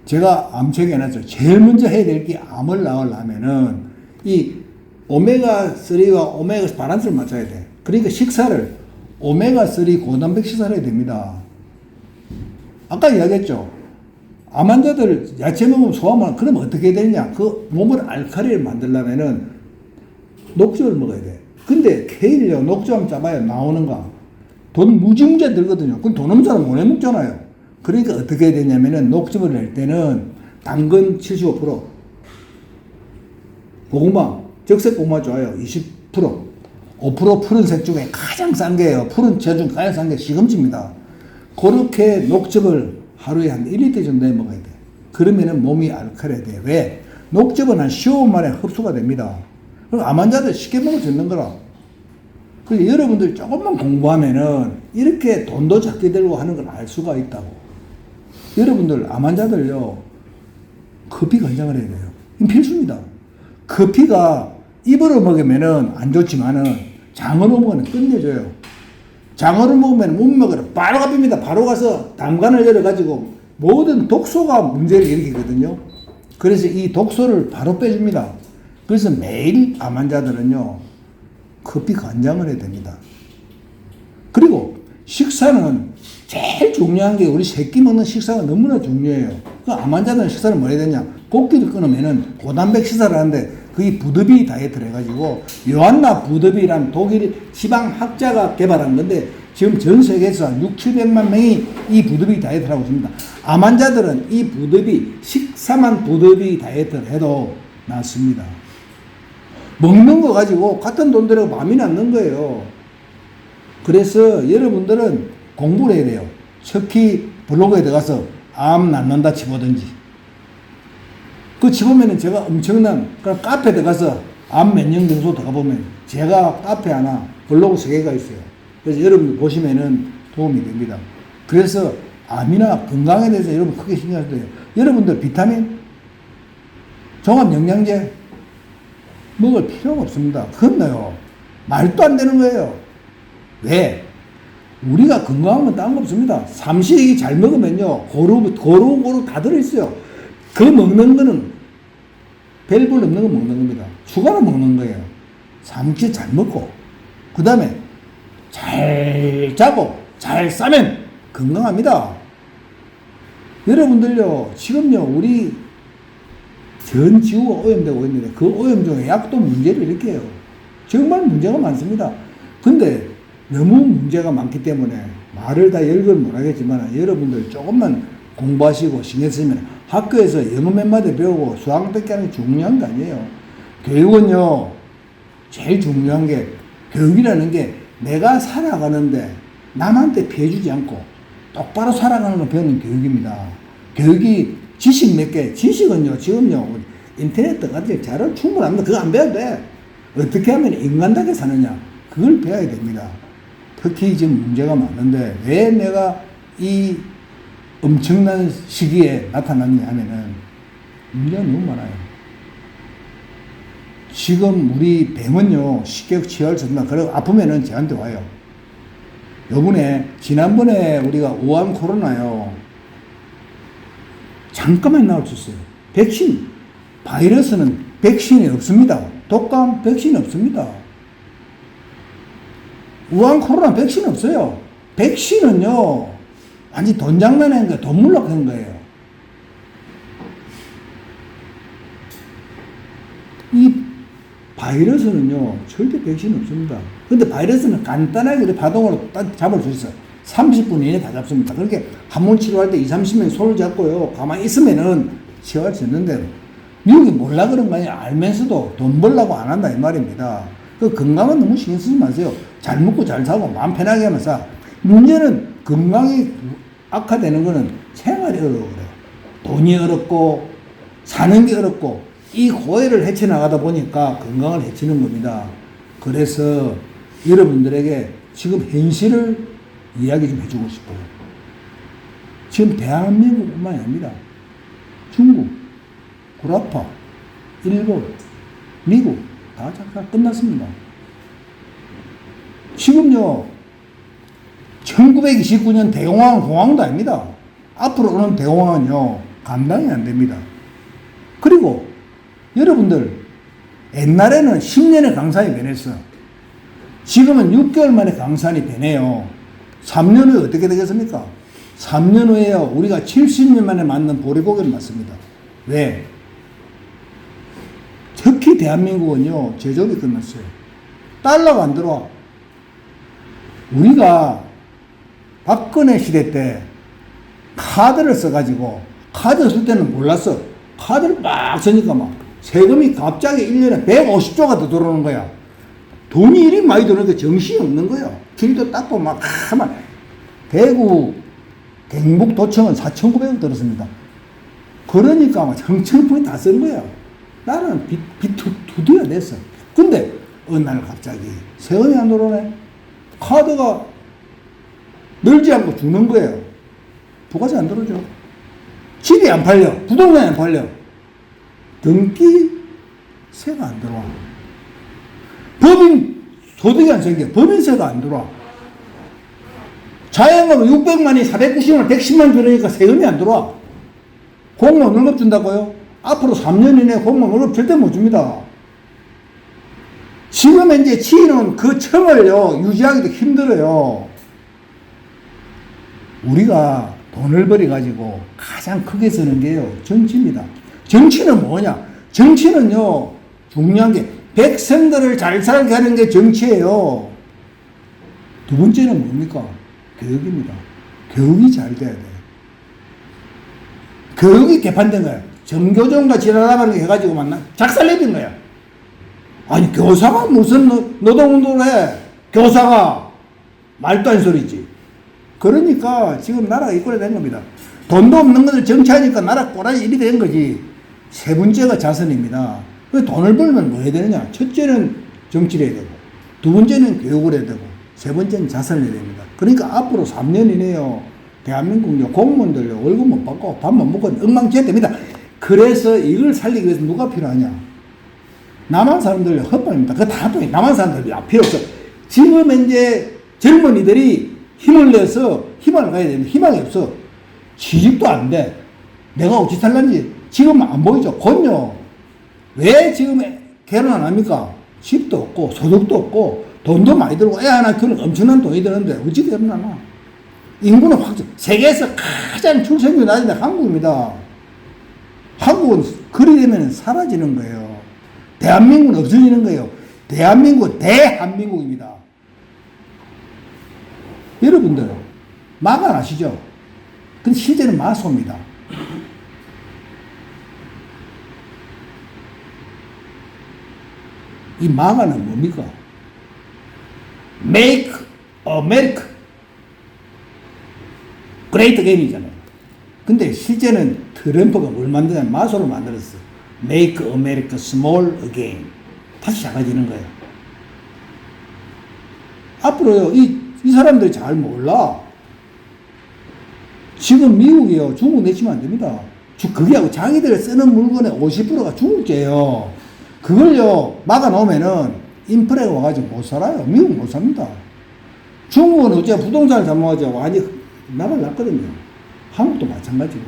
제가 암책에 해놨죠. 제일 먼저 해야 될 게 암을 나으려면은 이 오메가3와 오메가6 바란스를 맞춰야 돼. 그러니까 식사를 오메가3 고단백 식사를 해야 됩니다. 아까 이야기했죠. 암 환자들 야채 먹으면 소화만 그러면 어떻게 되냐? 그 몸을 알칼리를 만들려면은 녹조를 먹어야 돼. 근데 케일요, 녹조함 짜봐요. 나오는가? 돈 무지무지하게 들거든요. 그럼 돈 없는 사람 못 해먹잖아요. 그러니까 어떻게 되냐면은 녹즙을 낼 때는 당근 75%, 고구마, 적색 고구마 좋아요. 20%, 5% 푸른색 중에 가장 싼 게요. 푸른 제중 가장 싼 게 시금치입니다. 그렇게 녹즙을 하루에 한 1리터 정도 해 먹어야 돼. 그러면은 몸이 알칼리해 돼. 왜? 녹즙은 한 15분 만에 흡수가 됩니다. 그럼 암 환자들 쉽게 먹을 수 있는 거라. 그래서 여러분들 조금만 공부하면은 이렇게 돈도 작게 들고 하는 걸 알 수가 있다고. 여러분들 암 환자들요, 커피 권장을 해야 돼요. 이건 필수입니다. 커피가 입으로 먹으면은 안 좋지만은 장으로 먹으면 끝내줘요. 장어를 먹으면 못 먹어요. 바로 갑니다. 바로 가서 담관을 열어가지고 모든 독소가 문제를 일으키거든요. 그래서 이 독소를 바로 빼줍니다. 그래서 매일 암 환자들은요, 커피 간장을 해야 됩니다. 그리고 식사는 제일 중요한 게 우리 새끼 먹는 식사가 너무나 중요해요. 그 암 환자들은 식사를 뭐 해야 되냐? 고기를 끊으면은 고단백 식사를 하는데 그게 부드비 다이어트를 해가지고 요한나 부드비란 독일 지방학자가 개발한 건데 지금 전 세계에서 6,700만 명이 이 부드비 다이어트를 하고 있습니다. 암 환자들은 이 부드비, 식사만 부드비 다이어트를 해도 낫습니다. 먹는 거 가지고 같은 돈 들이고 마음이 남는 거예요. 그래서 여러분들은 공부를 해야 돼요. 특히 블로그에 들어가서 암 낫는다 치보든지. 그 치보면은 제가 엄청난, 그럼 카페에 들어가서 암 몇 년 정도 들어가보면 제가 카페 하나, 블로그 3개가 있어요. 그래서 여러분들 보시면은 도움이 됩니다. 그래서 암이나 건강에 대해서 여러분 크게 신경 써야 돼요. 여러분들 비타민, 종합영양제 먹을 필요가 없습니다. 그건요, 말도 안 되는 거예요. 왜? 우리가 건강하면 딴 거 없습니다. 삼시세끼 잘 먹으면요, 고루 다 들어있어요. 그 먹는 거는 별볼 없는 거 먹는 겁니다. 추가로 먹는 거예요. 삼시 잘 먹고, 그 다음에 잘 자고, 잘 싸면 건강합니다. 여러분들요, 지금요, 우리 전 지구가 오염되고 있는데 그 오염 중에 약도 문제를 일으켜요. 정말 문제가 많습니다. 근데 너무 문제가 많기 때문에 말을 다 열걸 못하겠지만 여러분들 조금만 공부하시고 신경 쓰면 학교에서 영어 몇 마디 배우고 수학밖에 하는 게 중요한 거 아니에요. 교육은요, 제일 중요한 게, 교육이라는 게 내가 살아가는데 남한테 피해주지 않고 똑바로 살아가는 걸 배우는 교육입니다. 교육이 지식 몇 개, 지식은요, 지금요, 인터넷 같은 자료 충분합니다. 그거 안 배워도 돼. 어떻게 하면 인간답게 사느냐, 그걸 배워야 됩니다. 특히 지금 문제가 많은데, 왜 내가 이 엄청난 시기에 나타났냐 하면은, 문제가 너무 많아요. 지금 우리 병은요, 쉽게 치료할 수 없나. 그리고 아프면은 저한테 와요. 요번에, 지난번에 우리가 우한 코로나요, 잠깐만 나올 수 있어요. 백신, 바이러스는 백신이 없습니다. 독감 백신이 없습니다. 우한 코로나 백신 없어요. 백신은요, 완전 돈 장난하는 거예요. 돈 물락 하는 거예요. 이 바이러스는요, 절대 백신이 없습니다. 근데 바이러스는 간단하게 우리 파동으로 딱 잡을 수 있어요. 30분 이내에 다 잡습니다. 그렇게 한 번 치료할 때 20-30명 손을 잡고요, 가만히 있으면은 치료할 수 있는데, 미국이 몰라 그런 거 아니에요. 알면서도 돈 벌려고 안 한다 이 말입니다. 그 건강은 너무 신경 쓰지 마세요. 잘 먹고 잘 사고 마음 편하게 하면서. 문제는 건강이 악화되는 거는 생활이 어려워 그래요. 돈이 어렵고 사는 게 어렵고 이 고해를 헤쳐나가다 보니까 건강을 해치는 겁니다. 그래서 여러분들에게 지금 현실을 이야기 좀 해주고 싶어요. 지금 대한민국뿐만이 아니라 중국, 구라파, 일본, 미국 다 끝났습니다. 지금요, 1929년 대공황은 공황도 아닙니다. 앞으로 오는 대공황은요, 감당이 안 됩니다. 그리고 여러분들, 옛날에는 10년의 강산이 변했어. 지금은 6개월 만에 강산이 변해요. 3년 후에 어떻게 되겠습니까? 3년 후에요, 우리가 70년 만에 맞는 보리고기를 맞습니다. 왜? 특히 대한민국은요, 제조업이 끝났어요. 달러가 안 들어와. 우리가 박근혜 시대 때 카드를 써가지고, 카드 쓸 때는 몰랐어. 카드를 막 쓰니까 막 세금이 갑자기 1년에 150조가 더 들어오는 거야. 돈이 이리 많이 들어오니까 정신이 없는 거야. 길도 닦고 막, 대구 경북도청은 4,900억 들었습니다. 그러니까 막 정청풍이 다 쓴 거야. 나는 두드려 냈어. 근데 어느 날 갑자기 세금이 안 들어오네. 카드가 늘지 않고 주는 거예요. 부가세 안 들어줘. 집이 안 팔려. 부동산이 안 팔려. 등기세가 안 들어와. 법인 소득이 안 생겨. 법인세가 안 들어와. 자영업은 600만이 490만, 110만 들으니까 세금이 안 들어와. 공무원 월급 준다고요? 앞으로 3년 이내에 공무원 월급 절대 못 줍니다. 지금 이제 지인은 그 청을요, 유지하기도 힘들어요. 우리가 돈을 벌여가지고 가장 크게 쓰는 게요, 정치입니다. 정치는 뭐냐? 정치는요, 중요한 게 백성들을 잘 살게 하는 게 정치예요. 두 번째는 뭡니까? 교육입니다. 교육이 잘 돼야 돼. 교육이 개판된 거야. 정교조인가 지랄하는 게 해가지고 만나 작살내는 거야. 아니 교사가 무슨 노동운동을 해. 교사가 말도 안 소리지. 그러니까 지금 나라가 이 꼴이 된 겁니다. 돈도 없는 것을 정치하니까 나라 꼬라지 일이 된 거지. 세 번째가 자선입니다. 돈을 벌면 뭐 해야 되느냐? 첫째는 정치를 해야 되고, 두 번째는 교육을 해야 되고, 세 번째는 자선을 해야 됩니다. 그러니까 앞으로 3년 이내요, 대한민국 공무원들요, 월급 못 받고 밥 못 먹고 엉망진창됩니다. 그래서 이걸 살리기 위해서 누가 필요하냐? 남한 사람들 헛발입니다. 그거 다 또 남한 사람들 필요 없어. 지금 이제 젊은이들이 힘을 내서 희망을 가야 되는데 희망이 없어. 취직도 안 돼. 내가 어찌 살란지 지금 안 보이죠? 곧요. 왜 지금 결혼 안 합니까? 집도 없고 소득도 없고 돈도 많이 들고 애 하나 키우는 엄청난 돈이 드는데 어찌 결혼하나? 인구는 확 세계에서 가장 출생률이 낮은 데 한국입니다. 한국은 그리 되면 사라지는 거예요. 대한민국은 없어지는 거예요. 대한민국은 대한민국입니다. 여러분들 마가 아시죠? 근데 실제는 마소입니다. 이 마가는 뭡니까? Make America Great Again이잖아요. 근데 실제는 트럼프가 뭘 만드냐면 마소를 만들었어. Make America Small Again. 다시 작아지는 거예요. 앞으로요, 이 사람들이 잘 몰라. 지금 미국이요, 중국 내치면 안 됩니다. 그게 자기들 쓰는 물건의 50%가 중국제예요. 그걸요, 막아놓으면은 인플레가 와가지고 못 살아요. 미국 못 삽니다. 중국은 어째 부동산을 잡아가지고 완전히 나발 났거든요. 한국도 마찬가지고.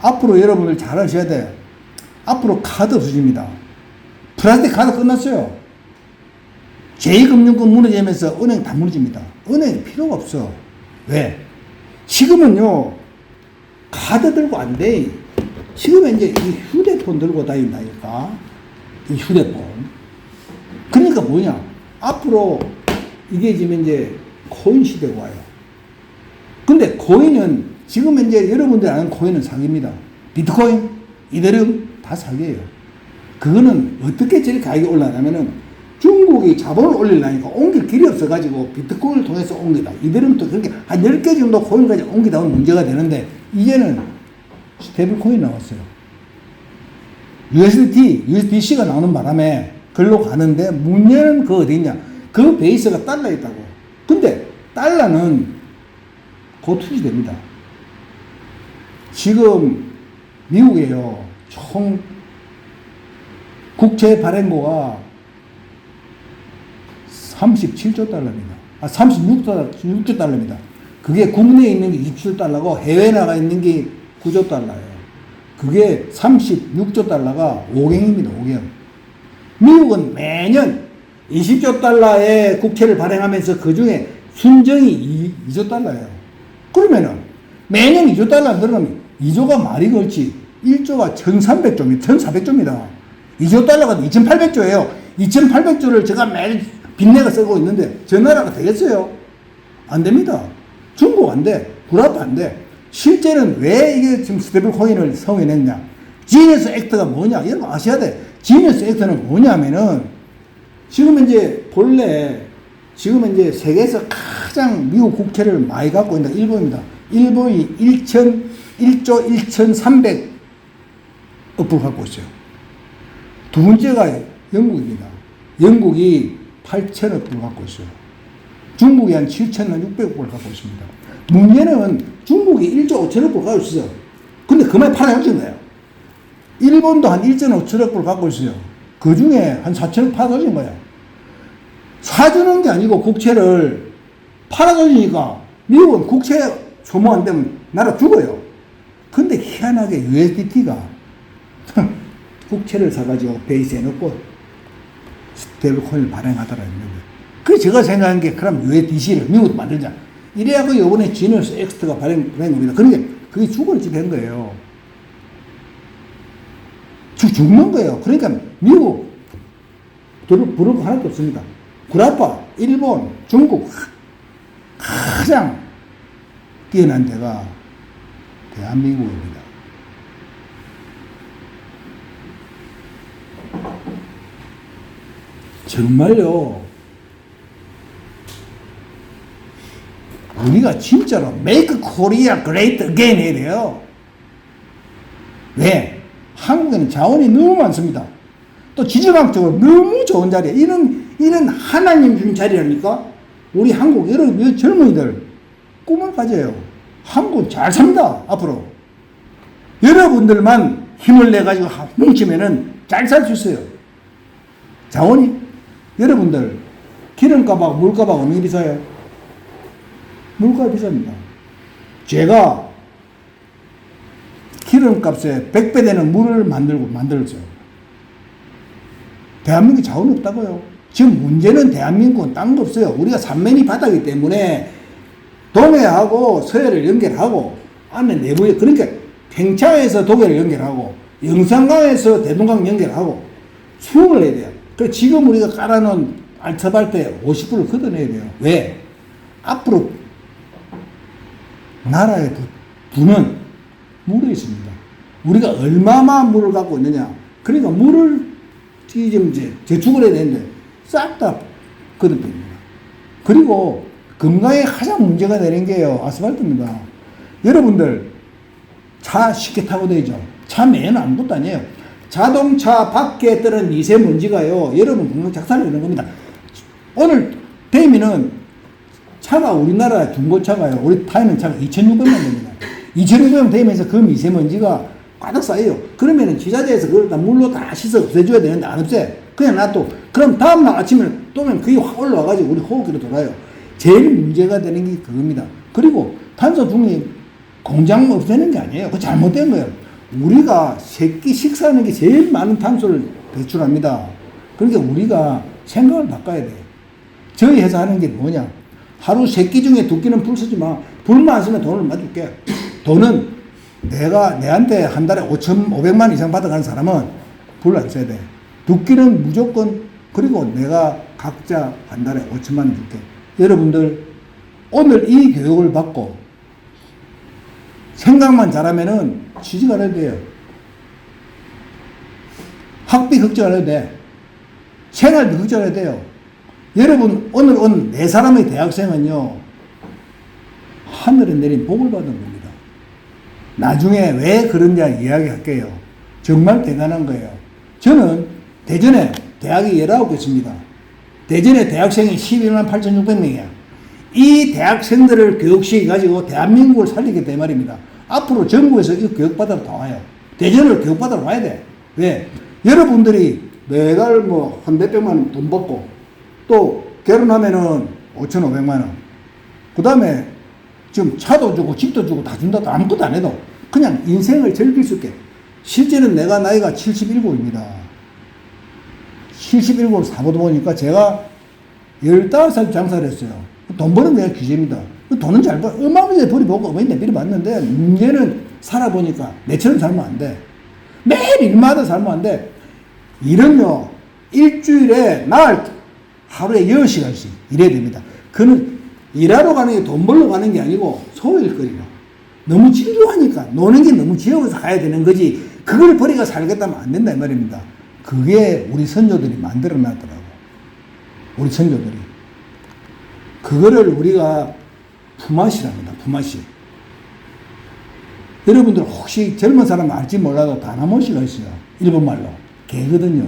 앞으로 여러분들 잘 아셔야 돼요. 앞으로 카드 없어집니다. 플라스틱 카드 끝났어요. 제2금융권 무너지면서 은행 다 무너집니다. 은행이 필요가 없어. 왜? 지금은요, 카드 들고 안 돼. 지금은 이제 이 휴대폰 들고 다닌다니까. 이 휴대폰. 그러니까 뭐냐? 앞으로 이게 지금 이제 코인 시대가 와요. 근데 코인은 지금 이제 여러분들이 아는 코인은 사기입니다. 비트코인, 이더리움 다 사기예요. 그거는 어떻게 저렇게 가격이 올라가냐면은 중국이 자본을 올리려니까 옮길 길이 없어가지고 비트코인을 통해서 옮기다. 이더리움도 그렇게 한 10개 정도 코인까지 옮기다 보면 문제가 되는데 이제는 스테이블 코인 나왔어요. USDC가 나오는 바람에 글로 가는데 문제는 그 어디 있냐? 그 베이스가 달러에 있다고. 근데 달러는 곧 투지됩니다. 지금 미국에요, 총 국채 발행고가 37조 달러입니다. 36조 달러입니다. 그게 국내에 있는 게 27조 달러고 해외에 나가 있는 게 9조 달러예요. 그게 36조 달러가 5경입니다. 5경. 미국은 매년 20조 달러의 국채를 발행하면서 그 중에 순정이 2조 달러예요. 그러면은 매년 2조 달러 들어가면 2조가 말이 걸지 1조가 1300조입니다. 1400조입니다. 2조 달러가 2800조예요. 2800조를 제가 매일 빚내가 쓰고 있는데 저 나라가 되겠어요? 안 됩니다. 중국 안 돼. 구라도 안 돼. 실제는 왜 이게 지금 스테이블 코인을 성행했냐? 지니어스 액트가 뭐냐? 여러분 아셔야 돼. 지니어스 액트는 뭐냐면은 지금 이제 본래 지금 이제 세계에서 가장 미국 국채를 많이 갖고 있는 일본입니다. 일본이 1조 1,300억불 갖고 있어요. 두 번째가 영국입니다. 영국이 8,000억불 갖고 있어요. 중국이 한 7,600억불 갖고 있습니다. 문제는 중국이 1조 5천억불 갖고 있어요. 근데 그만 팔아야지 거예요. 일본도 한 1.5천억불 갖고 있어요. 그 중에 한 4천억 팔아줘진 거야. 사주는 게 아니고 국채를 팔아줘지니까 미국은 국채 소모 안 되면 나라 죽어요. 근데 희한하게 USDT가 국채를 사가지고 베이스에 넣고 스테이블 코인을 발행하더라고요. 그래서 제가 생각한 게 그럼 USDC를 미국도 만들자. 이래야 그 요번에 지니어스 엑스트가 발행됩니다. 그러니까 그게 죽을 짓 한 거예요. 죽는 거예요. 그러니까 미국 부를 거 하나도 없습니다. 구라파, 일본, 중국 가장 뛰어난 데가 대한민국입니다. 정말요. 우리가 진짜로 Make Korea Great Again 해야 돼요. 왜? 한국에는 자원이 너무 많습니다. 또 지질학적으로 너무 좋은 자리에 이런 하나님 준 자리라니까 우리 한국 여러 젊은이들 꿈을 가져요. 한국 잘 삽니다. 앞으로 여러분들만 힘을 내가지고 뭉치면은 잘 살 수 있어요. 자원이 여러분들 기름값하고 물값하고 어느 게 비싸요? 물가가 비쌉니다. 제가 기름값에 100배 되는 물을 만들었어요. 대한민국에 자원이 없다고요. 지금 문제는 대한민국은 땅도 없어요. 우리가 삼면이 바다이기 때문에 동해하고 서해를 연결하고 안에 내부에 그러니까 팽창에서 독해를 연결하고 영산강에서 대동강 연결하고 수응을 해야 돼요. 그래서 지금 우리가 깔아놓은 알트발트에 50%를 걷어내야 돼요. 왜? 앞으로 나라의 부는 물에 있습니다. 우리가 얼마만 물을 갖고 있느냐. 그러니까 물을 이제 저축을 해야 되는데 싹 다 거듭됩니다. 그리고 건강에 가장 문제가 되는 게요. 아스팔트입니다. 여러분들 차 쉽게 타고 다니죠. 차 매연 아무것도 아니에요. 자동차 밖에 뜨는 미세먼지가요. 여러분 건강 작살을 내는 겁니다. 오늘 대미는 차가 우리나라 중고차가요. 우리 타이는 차가 2,600만 됩니다. 2,600만 되면서 그 미세먼지가 가득 쌓여요. 그러면은 지자체에서 그걸 다 물로 다 씻어 없애줘야 되는데 안 없애. 그냥 놔둬. 그럼 다음날 아침에 또면 그게 확 올라와가지고 우리 호흡기로 돌아요. 제일 문제가 되는 게 그겁니다. 그리고 탄소 중립 공장 없애는 게 아니에요. 그거 잘못된 거예요. 우리가 새끼 식사하는 게 제일 많은 탄소를 배출합니다. 그러니까 우리가 생각을 바꿔야 돼. 저희 회사 하는 게 뭐냐. 하루 3끼 중에 2끼는 불 쓰지 마. 불만 안 쓰면 돈을 얼마 줄게. 돈은 내한테 한 달에 500만 이상 받아가는 사람은 불 안 써야 돼. 2끼는 무조건, 그리고 내가 각자 한 달에 5천만 원 줄게. 여러분들, 오늘 이 교육을 받고 생각만 잘하면은 취직 안 해도 돼요. 학비 걱정 안 해도 돼. 생활비 걱정 안 해도 돼요. 여러분, 오늘 온 4사람의 대학생은요, 하늘에 내린 복을 받은 겁니다. 나중에 왜 그런지 이야기할게요. 정말 대단한 거예요. 저는 대전에 대학이 19개 있습니다. 대전에 대학생이 11만 8,600명이야. 이 대학생들을 교육시켜가지고 대한민국을 살리겠다 이 말입니다. 앞으로 전국에서 이 교육받으러 다 와요. 대전을 교육받으러 와야 돼. 왜? 여러분들이 매달 한 몇백만 원 돈 받고 또 결혼하면은 5,500만 원. 그 다음에 지금 차도 주고 집도 주고 다 준다. 아무것도 안 해도 그냥 인생을 즐길 수 있게. 실제는 내가 나이가 77입니다. 77 사보다 보니까 제가 15살 장사를 했어요. 돈 버는 게 규제입니다. 돈은 잘 벌, 어마어마하게 벌이보고 어머니 내비를 받는데 문제는 살아보니까 내처럼 살면 안 돼. 매일 일마다 살면 안 돼. 일은요, 일주일에 날 하루에 10시간씩 일해야 됩니다. 그는 일하러 가는 게 돈 벌러 가는 게 아니고 소일거리로. 너무 지루하니까 노는 게 너무 지겨워서 가야 되는 거지. 그걸 버리고 살겠다면 안 된다 이 말입니다. 그게 우리 선조들이 만들어 놨더라고. 우리 선조들이. 그거를 우리가 품앗이랍니다. 품앗이. 여러분들 혹시 젊은 사람 알지 몰라도 다나모시가 있어요. 일본말로. 개거든요.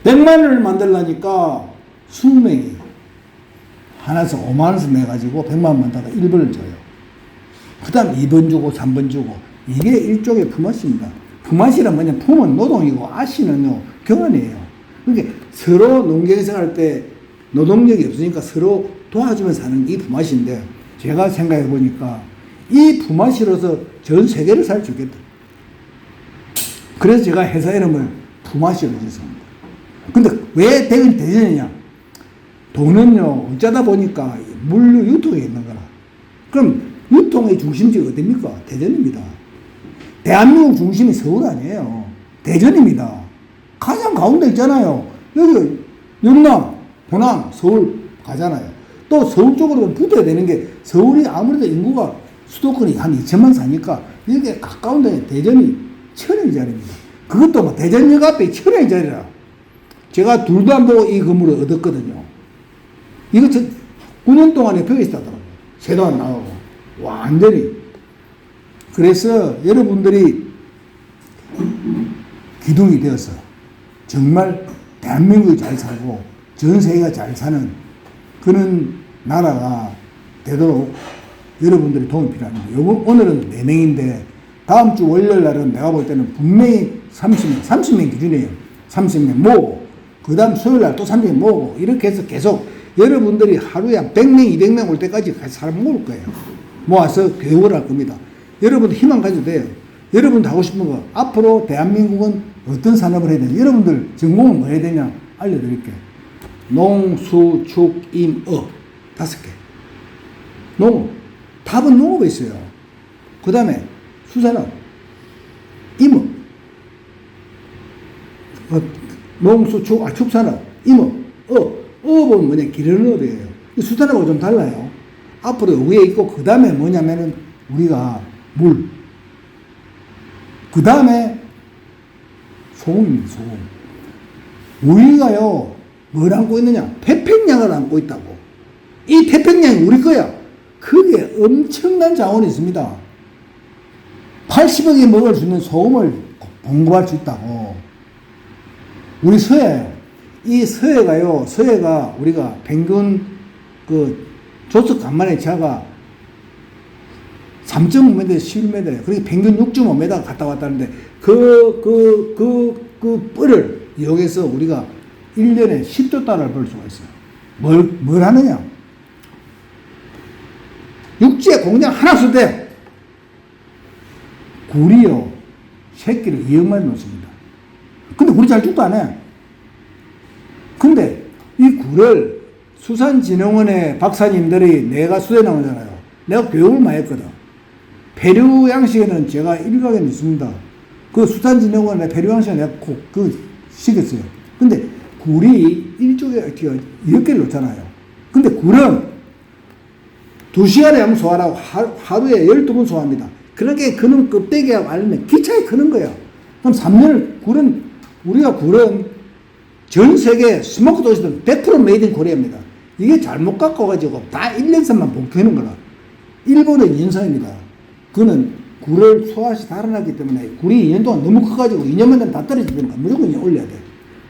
100만원을 만들려니까 20명이 하나에서 5만원씩 내가지고 100만원 다가 1번을 줘요. 그 다음 2번 주고 3번 주고. 이게 일종의 품앗입니다. 품앗이란 뭐냐? 품은 노동이고 아시는요 경환이에요. 그러니까 서로 농경생활 할 때 노동력이 없으니까 서로 도와주면서 하는 게 이 품앗인데 제가 생각해 보니까 이 품앗이로서 전 세계를 살 수 있겠다. 그래서 제가 회사 이름을 품앗이로 지었습니다. 근데 왜 대전이냐? 돈은요 어쩌다 보니까 물류 유통에 있는 거라. 그럼 유통의 중심지가 어딥니까? 대전입니다. 대한민국 중심이 서울 아니에요. 대전입니다. 가장 가운데 있잖아요. 여기 영남, 호남, 서울 가잖아요. 또 서울 쪽으로 붙어야 되는 게 서울이 아무래도 인구가 수도권이 한 2천만 사니까 여기에 가까운 데는 대전이 천의 자리입니다. 그것도 뭐 대전역 앞에 천의 자리라. 제가 둘도 안 보고 이 건물을 얻었거든요. 이거 9년 동안에 벽에 있다더라고요. 새도 안 나오고. 완전히. 그래서 여러분들이 기둥이 되어서 정말 대한민국이 잘 살고 전 세계가 잘 사는 그런 나라가 되도록 여러분들이 도움이 필요합니다. 오늘은 4명인데 다음 주 월요일 날은 내가 볼 때는 분명히 30명 기준이에요. 30명 모으고 그 다음 수요일 날 또 30명 모으고 이렇게 해서 계속 여러분들이 하루에 100명, 200명 올 때까지 사람 모을 거예요. 모아서 교육을 할 겁니다. 여러분 희망 가져도 돼요. 여러분도 하고 싶은 거 앞으로 대한민국은 어떤 산업을 해야 되냐. 여러분들 전공은 뭐 해야 되냐 알려드릴게요. 농, 수, 축, 임, 업 5개. 농업. 답은 농업에 있어요. 그 다음에 수산업, 임업. 농, 수, 축, 축산업, 임업, 업. 업은 뭐냐? 기르는 업이에요. 수산업하고 좀 달라요. 앞으로 위에 있고, 그 다음에 뭐냐면은 우리가 물. 그 다음에 소금입니다, 소금. 우리가요, 뭘 안고 있느냐? 태평양을 안고 있다고. 이 태평양이 우리 거야. 그게 엄청난 자원이 있습니다. 80억이 먹을 수 있는 소금을 공급할 수 있다고. 우리 서해요. 이 서해가요, 서해가 우리가 평균 조석 간만의 차가 3.5m, 11m예요. 그렇게 평균 6.5m 갔다 왔다는데, 그 뻘을 이용해서 우리가 1년에 10조 달러를 벌 수가 있어요. 뭘 하느냐? 육지에 공장 하나 쓸 때, 굴이요, 새끼를 2억마리 놓습니다. 근데 굴이 잘 죽도 안 해. 근데 이 굴을 수산진흥원의 박사님들이 내가 수에 나오잖아요. 내가 교육을 많이 했거든. 배류 양식에는 제가 일각에 있습니다. 그 수산진흥원의 배류 양식에 내가 시켰어요. 근데 굴이 일종의 10개를 놓잖아요. 근데 굴은 2시간에 한번 소화하고 하루에 12번 소화합니다. 그렇게 그는 껍데기하고 알면 기차에 크는 거예요. 그럼 3년을 우리가 굴은 전 세계 스모크 도시들은 100% 메이드 인 코리아입니다. 이게 잘못 갖고 가지고 다 1년산만 봉투해놓은 거라. 일본의 인사입니다. 그는 굴을 소화시 달아났기 때문에 굴이 2년 동안 너무 커가지고 2년만 되면 다 떨어지니까 무조건 올려야 돼.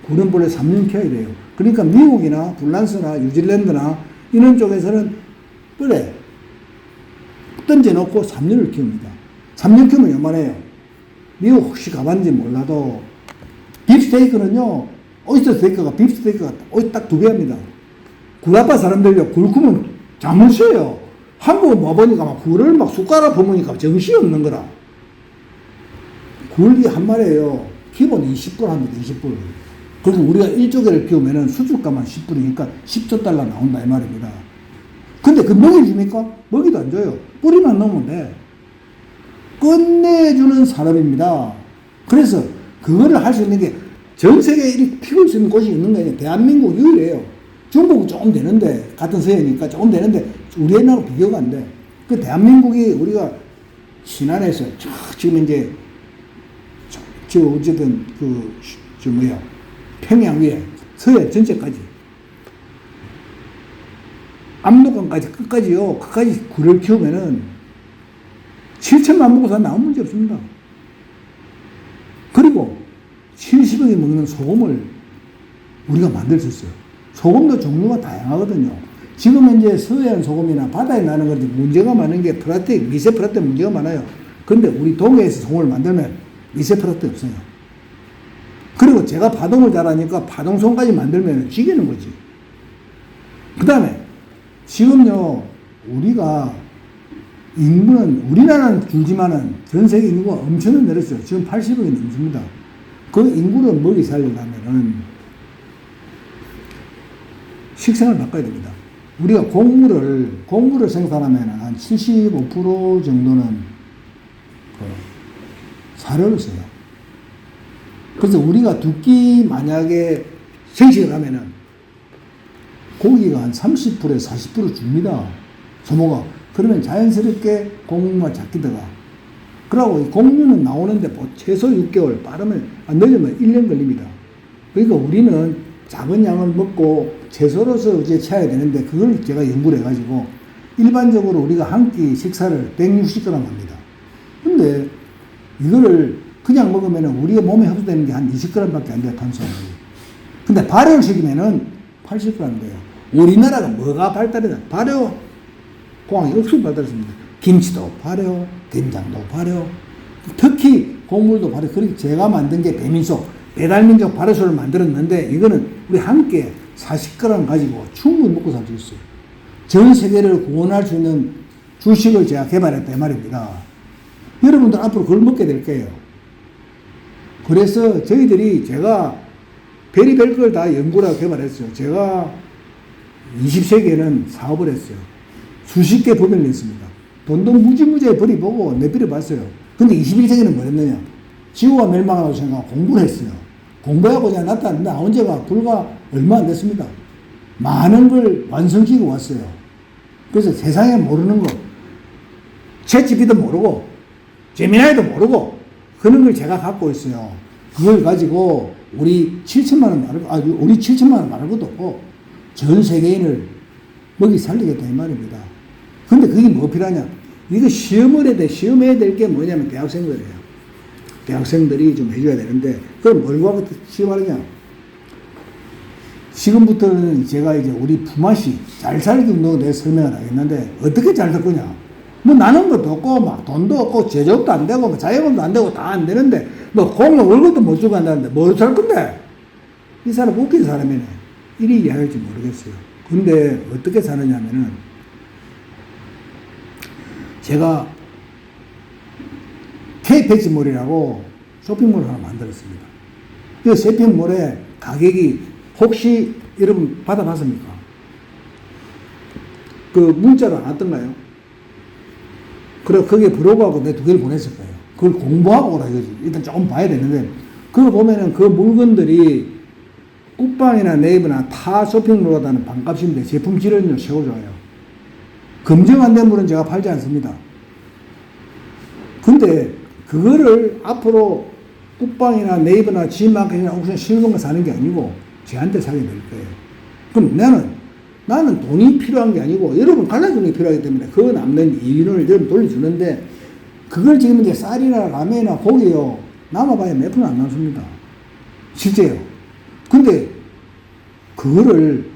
굴은 원래 3년 키워야 돼요. 그러니까 미국이나 불란스나 뉴질랜드나 이런 쪽에서는 뿔에 던져놓고 3년을 키웁니다. 3년 키우면 얼마나요? 미국 혹시 가봤는지 몰라도 딥스테이크는요, 오이스터 스테이크가 딥스테이크가 딱 2배 합니다. 굴아빠 사람들요, 굴 크면 잠을 쉬어요. 한국은 와보니까 막 굴을 막 숟가락 퍼먹으니까 정신이 없는 거라. 굴이 한 마리에요, 기본 20불 합니다. 20불. 그리고 우리가 1조개를 키우면은 수출가만 10불이니까 10조 달러 나온다 이 말입니다. 근데 그 먹이 줍니까? 먹이도 안 줘요. 뿌리만 넣으면 돼. 끝내주는 산업입니다. 그래서 그거를 할 수 있는 게 전 세계에 이렇게 피울 수 있는 곳이 있는 거예요. 대한민국 유일해요. 중국은 조금 되는데, 같은 서해니까 조금 되는데, 우리 옛날하고 비교가 안 돼. 그 대한민국이 우리가 신안에서, 지금 이제, 어쨌든, 평양 위에, 서해 전체까지, 압록강까지 끝까지요, 끝까지 굴을 키우면은, 7천만 먹고 사면 아무 문제 없습니다. 그리고, 70억이 먹는 소금을 우리가 만들 수 있어요. 소금도 종류가 다양하거든요. 지금 현재 서해안 소금이나 바다에 나는 건데 문제가 많은 게 미세 플라스틱 문제가 많아요. 근데 우리 동해에서 소금을 만들면 미세 플라스틱 없어요. 그리고 제가 파동을 잘하니까 파동송까지 만들면 지기는 거지. 그 다음에 지금요, 우리가 인구는, 우리나라는 줄지만은 전 세계 인구가 엄청나게 늘었어요. 지금 80억이 넘습니다. 그 인구를 먹이 살리려면은 식생을 바꿔야 됩니다. 우리가 곡물을 생산하면 한 75% 정도는 사료를 써요. 그래서 우리가 두 끼 만약에 생식을 하면은 고기가 한 30%에서 40% 줍니다. 소모가. 그러면 자연스럽게 곡물만 작게 들어가. 그러고 곡류는 나오는데 최소 6개월, 빠르면, 늦으면 1년 걸립니다. 그러니까 우리는 작은 양을 먹고 채소로서 이제 채워야 되는데, 그걸 제가 연구를 해가지고, 일반적으로 우리가 한 끼 식사를 160g 합니다. 근데, 이거를 그냥 먹으면 우리의 몸에 흡수되는 게 한 20g 밖에 안 돼요, 탄수화물이. 근데 발효를 시키면은 80g 돼요. 우리나라가 뭐가 발달했나? 발효, 공항이 억수로 발달했습니다. 김치도 발효, 된장도 발효, 특히 곡물도 발효. 그리고 제가 만든 게 배민소, 배달민족 발효소를 만들었는데, 이거는 우리 한 끼에 40g 가지고 충분히 먹고 살 수 있어요. 전 세계를 구원할 수 있는 주식을 제가 개발했다, 이 말입니다. 여러분들 앞으로 그걸 먹게 될 거예요. 그래서 저희들이 제가 별의별 걸 다 연구를 하고 개발했어요. 제가 20세기에는 사업을 했어요. 수십 개 법인을 냈습니다. 돈도 무지무지하게 버리보고 내버려봤어요. 근데 21세기는 뭐 했느냐? 지구가 멸망하다고 생각하고 공부를 했어요. 공부하고 그냥 나온 지가 불과 얼마 안 됐습니다. 많은 걸 완성시키고 왔어요. 그래서 세상에 모르는 거, 챗GPT도 모르고, 제미나이도 모르고, 그런 걸 제가 갖고 있어요. 그걸 가지고 우리 7천만 원 우리 7천만 원 말할 것도 없고, 전 세계인을 먹이 살리겠다, 이 말입니다. 근데 그게 뭐 필요하냐? 이거 시험해야 될 게 뭐냐면 대학생들이에요. 대학생들이 좀 해줘야 되는데, 그럼 뭘 하고 시험하느냐? 지금부터는 제가 이제 우리 품앗이 잘 살기 운동에 대해 설명을 하겠는데, 어떻게 잘 살 거냐? 뭐 나는 것도 없고, 막 돈도 없고, 제조업도 안 되고, 뭐 자영업도 안 되고, 다 안 되는데, 뭐 공무원 월급도 못 주고 한다는데, 뭘 살 건데? 이 사람 웃긴 사람이네. 이리 이해할지 모르겠어요. 근데 어떻게 사느냐면은, 제가 K패치몰이라고 쇼핑몰을 하나 만들었습니다. 이 쇼핑몰에 가격이 혹시 여러분 받아봤습니까? 그 문자로 안 왔던가요? 그래, 거기에 브로그하고 내 2개를 보냈을 거예요. 그걸 공부하고 오라 이거지. 일단 조금 봐야 되는데, 그거 보면은 그 물건들이 굿방이나 네이버나 타 쇼핑몰보다는 반값인데 제품 질은 최고 좋아요. 검증 안 된 물은 제가 팔지 않습니다. 근데 그거를 앞으로 굿방이나 네이버나 G마켓이나 옥션 실물건 사는 게 아니고 저한테 사게 될 거예요. 그럼 나는 돈이 필요한 게 아니고 여러분 갈라주는 게 필요하기 때문에 그 남는 이윤을 여러분 돌려주는데, 그걸 지금 이제 쌀이나 라면이나 고기요, 남아봐야 몇 푼 안 남습니다. 실제요. 근데 그거를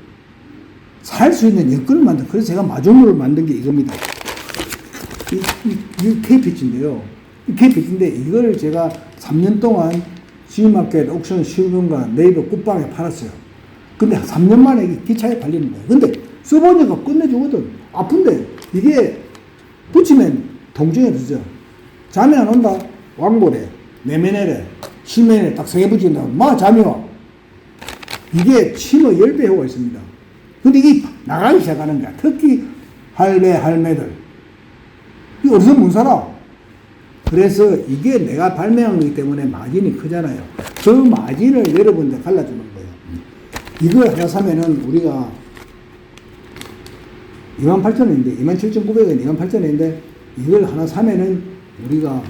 살 수 있는 여건을 그래서 제가 마중물을 만든 게 이겁니다. 이 K피치인데요. 이 K피치인데 이걸 제가 3년 동안 G마켓, 옥션, 실금과 네이버 굿방에 팔았어요. 근데 3년 만에 이게 기차에 팔리는 거예요. 근데 써보니까 끝내주거든. 아픈데 이게 붙이면 통증이 없어져. 잠이 안 온다? 왕고래, 내면에래, 실면에 딱 3개 붙인다면 막 잠이 와. 이게 침의 10배 효과가 있습니다. 근데 이게 나가기 시작하는 거야. 특히 할매들. 이거 어디서 못 살아? 그래서 이게 내가 발명한 거기 때문에 마진이 크잖아요. 그 마진을 여러분들 갈라주는 거예요. 이걸 하나 사면은 우리가 28,000원인데, 27,900원, 28,000원인데, 이걸 하나 사면은 우리가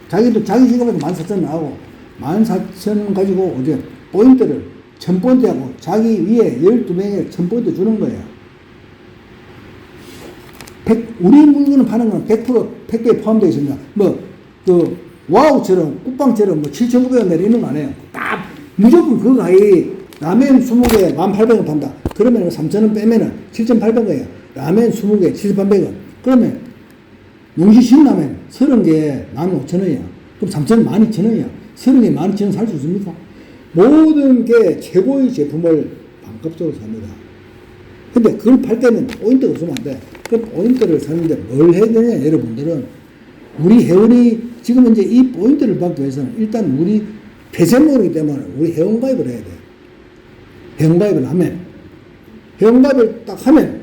자기 지갑에서 14,000원 나오고, 14,000원 가지고 어제 포인트를 1000포인트 하고 자기 위에 12명에 1000포인트 주는 거예요. 우리 물건을 파는 건 100% 택배에 포함되어 있습니다. 와우처럼, 국방처럼 7,900원 내리는 거 아니에요. 딱, 무조건 그거 가이 라면 20개 1,800원 판다. 그러면 3,000원 빼면은 7,800원이에요. 라면 20개 7,800원. 그러면 농시 신라면 30개 15,000원이야. 그럼 3,000원 12,000원이야. 30개 12,000원 살 수 있습니까? 모든 게 최고의 제품을 반값적으로 삽니다. 근데 그걸 팔 때는 포인트가 없으면 안 돼. 그 포인트를 사는데 뭘 해야 되냐, 여러분들은. 우리 회원이 지금 이제 이 포인트를 받기 위해서는 일단 우리 폐쇄물이기 때문에 우리 회원가입을 해야 돼. 회원가입을 딱 하면,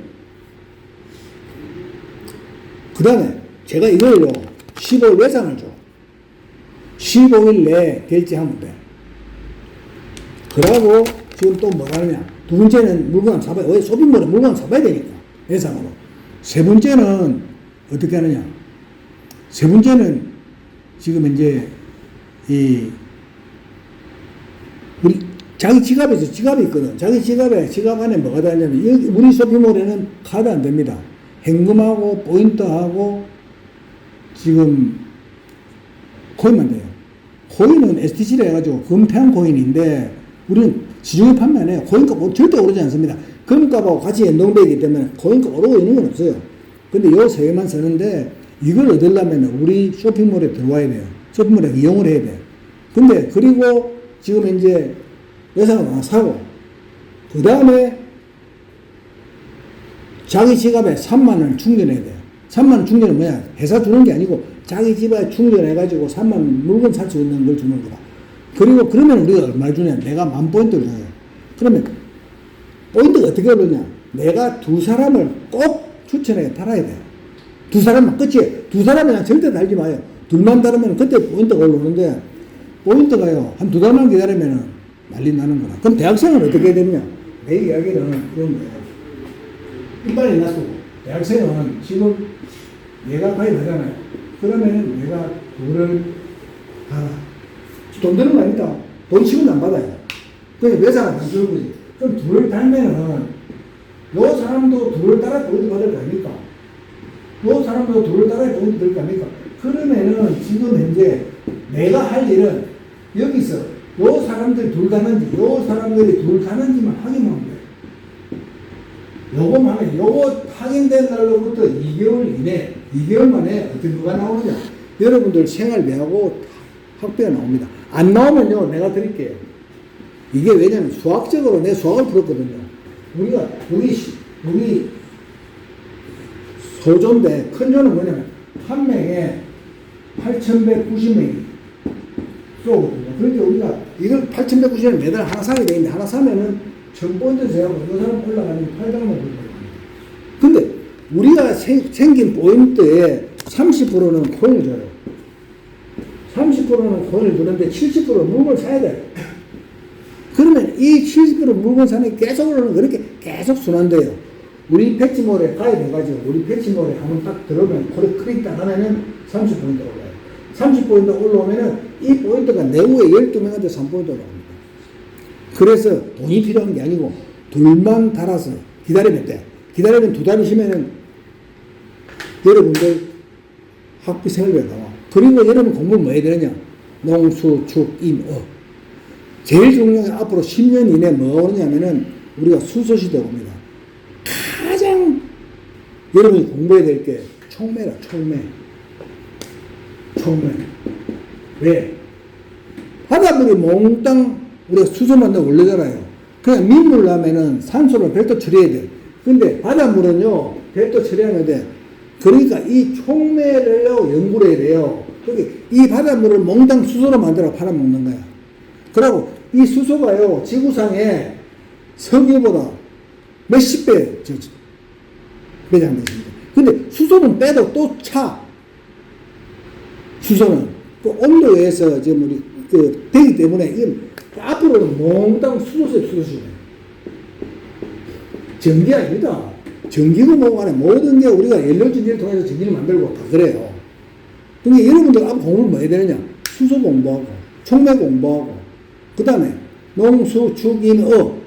그 다음에 제가 이걸로 15일 예산을 줘. 15일 내에 결제하면 돼. 그러고 지금 또 뭐 하느냐. 두 번째는 물건 사봐야, 왜 쇼핑몰에 물건 사봐야 되니까. 예상으로. 세 번째는 어떻게 하느냐. 세 번째는 지금 이제 우리 자기 지갑에서 지갑이 있거든. 자기 지갑 안에 뭐가 다냐면, 여기 우리 쇼핑몰에는 카드 안 됩니다. 현금하고 포인트하고 지금 코인만 돼요. 코인은 STC라 해가지고 금태한 코인인데 우리는 시중에 판매 안 해요. 코인값 절대 오르지 않습니다. 금값하고 같이 연동되기 때문에 코인값 오르고 있는 건 없어요. 근데 요 세 개만 쓰는데 이걸 얻으려면 우리 쇼핑몰에 들어와야 돼요. 쇼핑몰에 이용을 해야 돼요. 근데 그리고 지금 이제 예산을 하나 사고 그 다음에 자기 지갑에 3만원 충전해야 돼요. 3만원 충전은 뭐야? 회사 주는 게 아니고 자기 집에 충전해가지고 3만원 물건 살 수 있는 걸 주는 거다. 그리고 그러면 우리가 얼마 주냐? 내가 10,000포인트를 줘요. 그러면 포인트가 어떻게 오르냐? 내가 두 사람을 꼭 추천해 달아야 돼요. 두 사람만 끝이에요. 두 사람이랑 절대 달지 마요. 둘만 달으면 그때 포인트가 올라오는데 포인트가요. 한 두 달만 기다리면 난리 나는 거라. 그럼 대학생은 어떻게 해야 되느냐? 내 이야기는 그런 거예요. 일반인 놔두고 대학생은 지금 내가 가입하잖아요. 그러면 내가 돈을 달아. 돈 드는 거 아니다. 돈 치고는 안 받아요. 그냥 외상을 안 주는 거지. 그럼 둘을 달면은 요 사람도 둘을 따라 돈을 받을 거 아닙니까? 요 사람도 둘을 따라 돈을 받을 거 아닙니까? 그러면은 지금 현재 내가 할 일은 여기서 요 사람들이 둘 다는지 요 사람들이 둘 다는지만 확인하면 돼. 요거만 해. 요거 확인된 날로부터 2개월 이내, 2개월 만에 어떤 거가 나오느냐. 여러분들 생활비하고 학비가 나옵니다. 안 나오면요, 내가 드릴게요. 이게 왜냐면 수학적으로 내 수학을 풀었거든요. 우리가, 우리 소조인데, 큰 조는 뭐냐면, 한 명에 8,190명이 쏘거든요. 그러니까 우리가 이걸 8,190을 매달 하나 사게 되는데, 하나 사면은 1,000포인트 제하고 그 사람 올라가면 800만 원 근데 우리가 생긴 포인트에 30%는 코인을 줘요. 30%는 코인을 주는데 70%는 물건을 사야 돼. 그러면 이 70% 물건 사는 게 계속 오르는 그렇게 계속 순환돼요. 우리 패치몰에 가입해가지고 우리 패치몰에 한번 딱 들어오면 클릭 딱 하면은 30포인트 올라요. 30포인트 올라오면은 이 포인트가 내후에 12명한테 3포인트 올라옵니다. 그래서 돈이 필요한 게 아니고 둘만 달아서 기다리면 돼. 기다리면 두 달이 쉬면은 여러분들 학비 생활비가 나와. 그리고 여러분 공부 뭐 해야 되느냐? 농수, 축, 임, 제일 중요한 게 앞으로 10년 이내에 뭐 오느냐면은 우리가 수소시대 옵니다. 가장 여러분이 공부해야 될 게 촉매라, 촉매. 왜? 바닷물이 몽땅 우리가 수소만 넣어 올리잖아요. 그냥 민물 나면은 산소를 별도 처리해야 돼. 근데 바닷물은요, 별도 처리하면 돼. 그러니까 이 촉매를 연구를 해야 돼요. 이 바닷물을 몽땅 수소로 만들어 팔아먹는 거야. 그리고 이 수소가요, 지구상에 석유보다 몇십 배 매장됐습니다. 근데 수소는 빼도 또 차. 수소는 그 온도에서 지금 우리 되기 때문에 이건 앞으로는 몽땅 수소세. 전기 아닙니다. 전기고 뭐고 간에 모든 게 우리가 연료전지를 통해서 전기를 만들고 다 그래요. 그러니까 여러분들 앞으로 공부를 뭐 해야 되느냐? 수소 공부하고, 촉매 공부하고, 그 다음에 농수, 축, 임,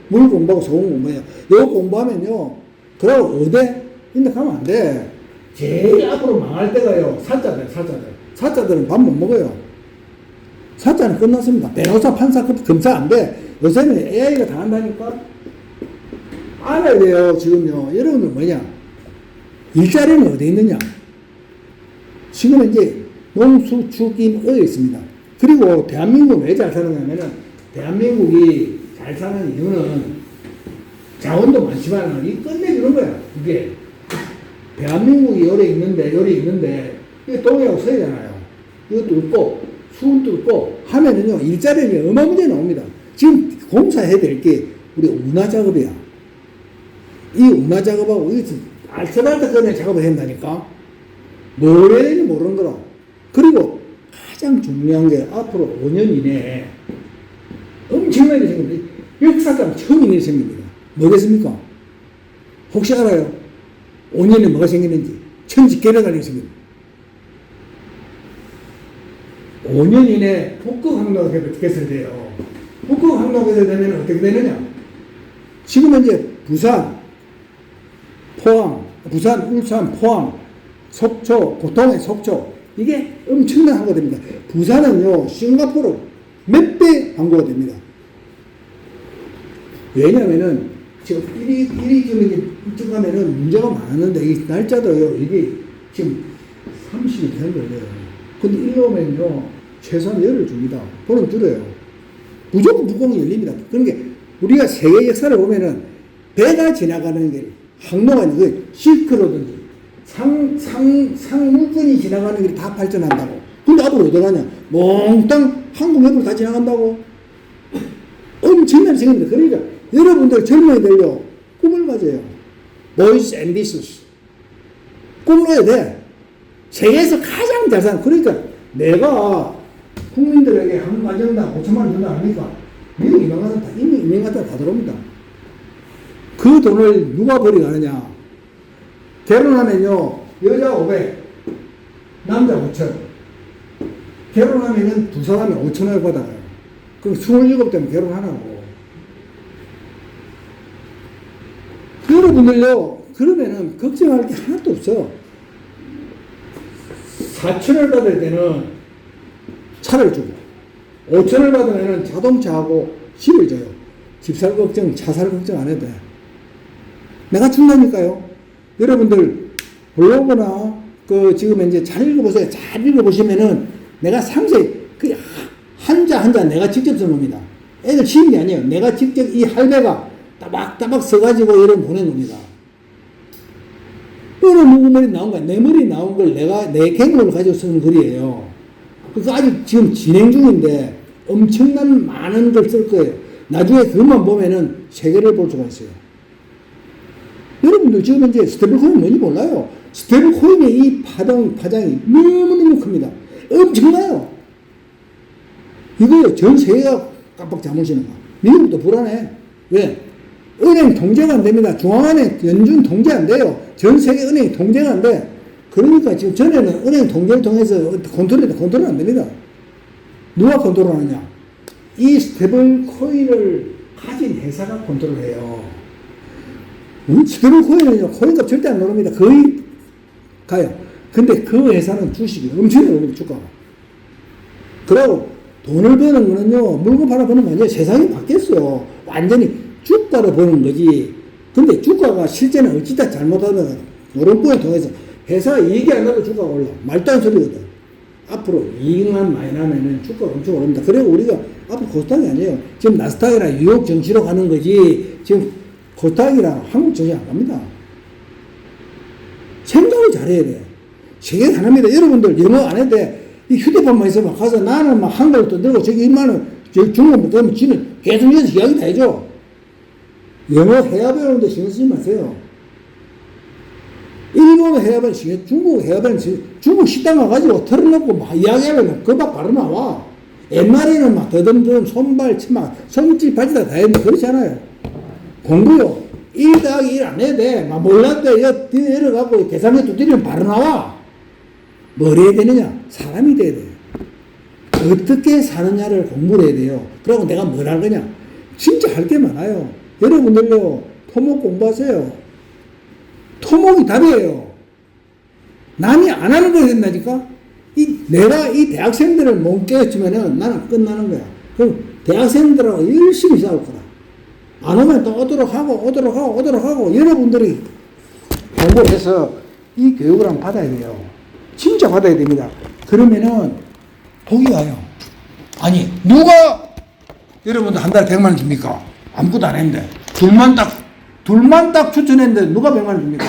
물 공부하고 소금 공부해요. 이거 공부하면요, 그러고 의대? 인데 가면 안 돼. 제일 앞으로 망할 때가요, 사자들은 밥 못 먹어요. 사자는 끝났습니다. 변호사, 판사, 검사 안 돼. 요새는 AI가 다 한다니까? 알아야 돼요, 지금요. 여러분들 뭐냐? 일자리는 어디 있느냐? 지금은 이제 농수, 축, 임, 있습니다. 그리고 대한민국은 왜 잘 사느냐면은, 대한민국이 잘 사는 이유는 자원도 많지만 이 끝내주는 거야. 이게 대한민국이 열에 있는데 이게 동해하고 서해잖아요. 이것도 있고 수은도 있고 하면은요 일자리는 어마무지게 나옵니다. 지금 공사해야 될 게 우리 운하 작업이야. 이 운하 작업하고 이것이 알뜰알뜰 그냥 작업을 한다니까. 뭘 해야 되는지 모르는 거라. 그리고 가장 중요한 게 앞으로 5년 이내에 엄청나게 생깁니다. 역사상 처음 일이 생깁니다. 뭐겠습니까? 혹시 알아요? 5년에 뭐가 생기는지. 천지개벽할 일이 생깁니다. 5년 이내에 북극항로가 개설돼요. 북극항로가 개설되면 어떻게 되느냐? 지금 이제 부산, 울산, 포항, 속초, 고통의 속초 이게 엄청난 항구가 됩니다. 부산은요 싱가포르 몇 배 항구가 됩니다. 왜냐면은 지금 이쯤 가면은 문제가 많은데 이 날짜도요 이게 지금 30일 된 거예요. 근데 일로 오면요 최소한 열을 줍니다. 보름 줄어요. 무조건 북극이 열립니다. 그러니까 우리가 세계 역사를 보면은 배가 지나가는 길 항로가 있는 실크로든지 상물권이 지나가는 길이 다 발전한다고. 근데 앞으로 어디 가냐? 몽땅 한국 옆으로 다 지나간다고. 엄청난 생각입니다. 그러니까 여러분들 젊은이들요 꿈을 가져요. Boys ambitious. 꿈을 가야 돼. 세계에서 가장 잘 사는. 그러니까 내가 국민들에게 한 가정당 5천만 원 준다 아닙니까? 미국 이민 갔다 다 들어옵니다. 그 돈을 누가 버리가느냐? 결혼하면요 여자 500, 남자 5천. 결혼하면은 두 사람이 5천원을 받아요. 그럼 27되면 결혼하라고. 여러분들요 그러면은 걱정할 게 하나도 없어. 4천을 받을 때는 차를 주고 5천을 받으면 자동차하고 집을 줘요. 집 살 걱정, 차 살 걱정 안 해도 돼. 내가 준다니까요. 여러분들 블로그나 지금 이제 잘 읽어보세요. 잘 읽어보시면은 내가 상세히 그 한자 내가 직접 써놓습니다. 애들 치는 게 아니에요. 내가 직접 이 할배가 따박따박 써가지고 이런 보내놓습니다. 어느 누구 머리 나온 거야. 내 머리 나온 걸 내가 내 경험을 가지고 쓰는 글이에요. 그래서 아직 지금 진행 중인데 엄청난 많은 걸 쓸 거예요. 나중에 그것만 보면은 세계를 볼 수가 있어요. 여러분들 지금 이제 스테이블 코인 뭔지 몰라요. 스테이블 코인의 이 파장이 너무너무 큽니다. 엄청나요. 이거요, 전 세계가 깜빡 잠으시는 거. 미국도 불안해. 왜? 은행 통제가 안 됩니다. 중앙은행 연준 통제 안 돼요. 전 세계 은행이 통제가 안 돼. 그러니까 지금 전에는 은행 통제를 통해서 컨트롤 안 됩니다. 누가 컨트롤하느냐? 이 스테이블 코인을 가진 회사가 컨트롤해요. 스테이블 코인은요, 코인값 절대 안 오릅니다. 거의 가요. 근데 그 회사는 주식이 엄청나게 오릅니다, 주가가. 그리고 돈을 버는 거는요, 물건 팔아 버는 거 아니에요. 세상이 바뀌었어요. 완전히 주가로 버는 거지. 근데 주가가 실제는 어찌다 잘못하면 노름꾼을 통해서 회사 이익이 안 나도 주가가 올라. 말도 안 소리거든. 앞으로 이익만 많이 나면은 주가가 엄청 오릅니다. 그리고 우리가 앞으로 코스닥이 아니에요. 지금 나스닥이나 뉴욕 증시로 가는 거지. 지금 코스닥이랑 한국 증시 안 갑니다. 생각을 잘해야 돼. 세계 하나입니다. 여러분들 영어 안 해도 돼. 이 휴대폰만 있으면 가서 나는 막 한글도 늘고 저기 일만은 중국어 못하면 지는 계속 여기서 이야기 다 해줘. 영어 해야 배우는데 신경 쓰지 마세요. 일본어 해야 배우는 신경, 중국어 해야 배우는 중국 식당 가가지고 털어놓고 막 이야기하면 그밥 바로 나와. 옛날에는 막 더듬더듬 손발, 치마, 손짓 바지다 다 했는데 그렇지 않아요. 공부요. 1 더하기 1 안 해도 돼. 막 몰랐는데 이거 내려가고 계산기 두드리면 바로 나와. 뭘 해야 되느냐? 사람이 돼야 돼요. 어떻게 사느냐를 공부를 해야 돼요. 그리고 내가 뭘 할 거냐? 진짜 할 게 많아요. 여러분들요, 토목 공부하세요. 토목이 답이에요. 남이 안 하는 거 된다니까? 내가 이 대학생들을 못 깨웠으면은 나는 끝나는 거야. 그럼 대학생들하고 열심히 싸울 거다. 안 오면 또 오도록 하고, 여러분들이 공부를 해서 이 교육을 한번 받아야 돼요. 진짜 받아야 됩니다. 그러면은 복이 와요. 아니, 누가 여러분들 한 달에 100만 원 줍니까? 아무것도 안 했는데. 둘만 딱 추천했는데 누가 100만 원 줍니까?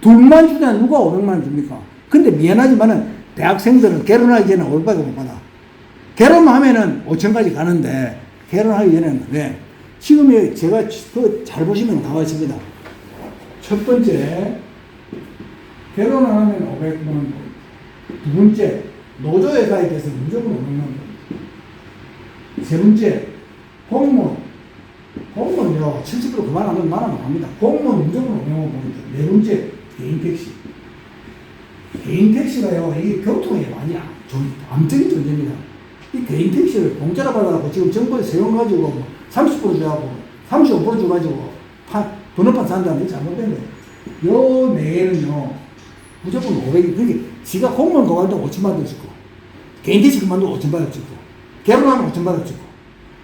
둘만 추천했는데 누가 500만 원 줍니까? 근데 미안하지만은 대학생들은 결혼하기 전에 500밖에 못 받아. 결혼하면은 5천까지 가는데 결혼하기 전에는 왜? 지금 제가 잘 보시면 나와 있습니다. 첫 번째, 결혼을 하면 500만 원. 두 번째, 노조에 가입해서 무조건 500만 원. 세 번째, 공무원요, 70% 그만 안 하면 만원 합니다. 공무원 무조건 500만 원 봅니다. 네 번째, 개인 택시. 개인 택시가요, 이게 교통에 많이 암적인 존재입니다. 이 개인 택시를 공짜로 받아갖고 지금 정부에서 세워가지고 30% 줘가지고 35% 줘가지고 번호판 사는 사람들이 잘못된 거예요. 요 내에는요, 무조건 500이, 그게 지가 공무원 그만두고 5천 받아주고, 개인 택시 그만두고 5천 받아주고, 결혼하면 5천 받아주고,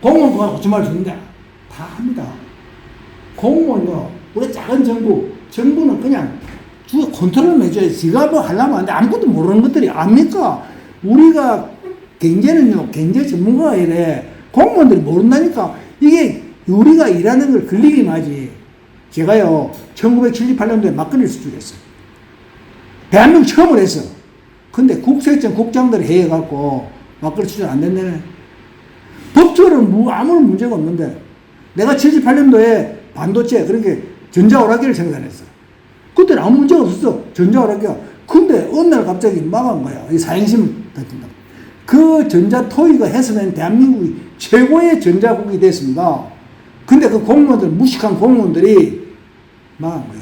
공무원 그만 5천 받아주는데 다 합니다. 공무원요, 우리 작은 정부는 그냥 주가 컨트롤 해줘야지. 지가 뭐 하려면 안 돼. 아무것도 모르는 것들이 압니까? 우리가 경제는요, 경제 전문가가 이래. 공무원들이 모른다니까. 이게 우리가 일하는 걸 걸리기만 하지. 제가요, 1978년도에 막걸리 수출했어요. 대한민국 처음으로 했어. 근데 국세청 국장들이 해갖고 막걸리 수출 안 된다네. 법적으로는 아무런 문제가 없는데, 내가 78년도에 반도체, 그러니까 전자오락기를 생산했어. 그때는 아무 문제가 없었어. 전자오락기가. 근데 어느 날 갑자기 막은 거야. 이 사행심 같은 거. 그 전자토이가 했으면 대한민국이 최고의 전자국이 됐습니다. 근데 그 공무원들, 무식한 공무원들이 망한 거야.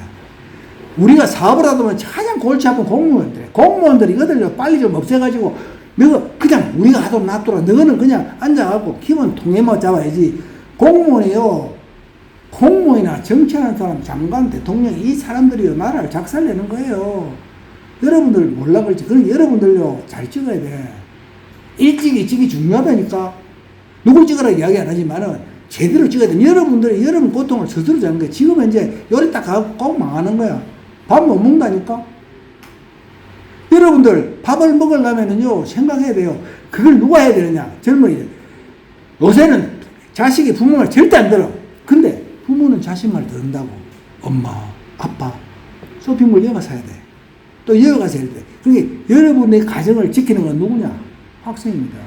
우리가 사업을 하다보면 가장 골치 아픈 공무원들이 이거들요, 빨리 좀 없애가지고, 너가 그냥 우리가 하도록 놔둬라. 너는 그냥 앉아갖고 기본 통해만 잡아야지. 공무원이나 정치하는 사람, 장관, 대통령, 이 사람들이요, 나라를 작살내는 거예요. 여러분들 몰라 그렇지. 그럼 여러분들요, 잘 찍어야 돼. 일찍이 중요하다니까. 누굴 찍으라 이야기 안 하지만은, 제대로 찍어야 돼. 여러분 고통을 스스로 잡는 거야. 지금은 이제 요리 딱 가고 꼭 망하는 거야. 밥 못 먹는다니까? 여러분들, 밥을 먹으려면은요, 생각해야 돼요. 그걸 누가 해야 되느냐? 젊은이들. 요새는 자식이 부모 말 절대 안 들어. 근데 부모는 자식 말 듣는다고. 엄마, 아빠, 쇼핑몰 여가 사야 돼. 또 여가 사야 돼. 그러니까 여러분의 가정을 지키는 건 누구냐? 학생입니다.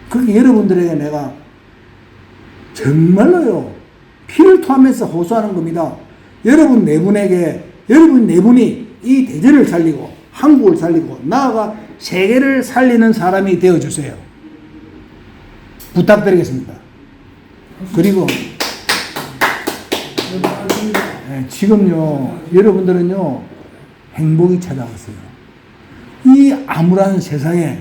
그렇게 여러분들에게 내가 정말로요, 피를 토하면서 호소하는 겁니다. 여러분 네 분이 이 대전을 살리고, 한국을 살리고, 나아가 세계를 살리는 사람이 되어주세요. 부탁드리겠습니다. 그리고, 지금요, 여러분들은요, 행복이 찾아왔어요. 이 암울한 세상에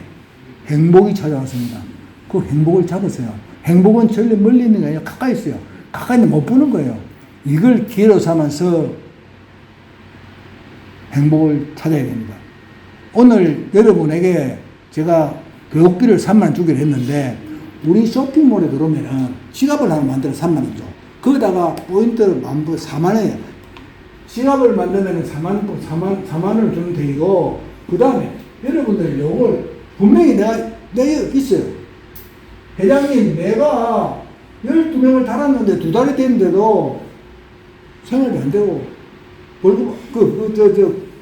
행복이 찾아왔습니다. 그 행복을 잡으세요. 행복은 절대 멀리 있는 게 아니라 가까이 있어요. 가까이 있는데 못 보는 거예요. 이걸 기회로 삼아서 행복을 찾아야 됩니다. 오늘 여러분에게 제가 교육비를 3만 원 주기로 했는데, 우리 쇼핑몰에 들어오면은 지갑을 하나 만들어 3만 원 줘. 거기다가 포인트를 4만 원이에요. 지갑을 만들면 4만 원을 주면 되고, 그 다음에 여러분들 요걸 분명히 내가 있어요. 회장님, 내가 12명을 달았는데 2달이 됐는데도 생활이 안 되고, 월급,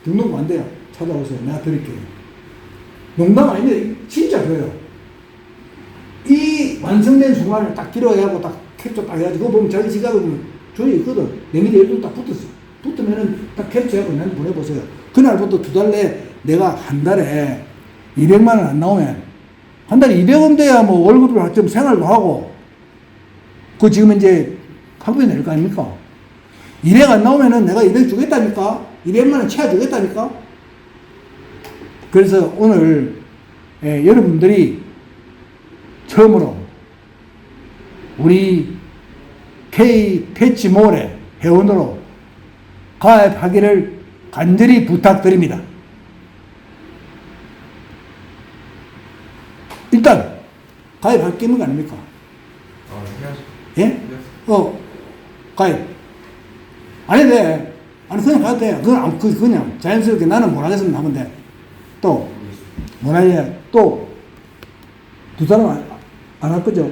등록금 안 돼요. 찾아오세요. 내가 드릴게요. 농담 아닌데, 진짜 그래요. 이 완성된 순간을 딱 기록해갖고 딱 캡처 딱 해가지고, 그거 보면 자기 지갑에 보면 종이 있거든. 내 밑에 얘도 딱 붙었어. 붙으면은 딱 캡처해갖고 나한테 보내보세요. 그날부터 2달 내에 내가 한 달에 200만 원 안 나오면, 한 달에 200원 돼야 뭐 월급을 좀 생활도 하고, 그 지금 이제 학비에 낼 거 아닙니까? 200 안 나오면은 내가 200 주겠다니까? 200만 원 채워 주겠다니까? 그래서 오늘 여러분들이 처음으로 우리 K 패치몰에 회원으로 가입하기를 간절히 부탁드립니다. 일단 가입할 게 있는 거 아닙니까? 예? 가입. 안 해도 돼. 아니, 그냥 가도 돼. 그냥 자연스럽게 나는 뭘 하겠습니다 하면 돼. 또, 뭐라냐, 또, 두 사람 안 할 거죠?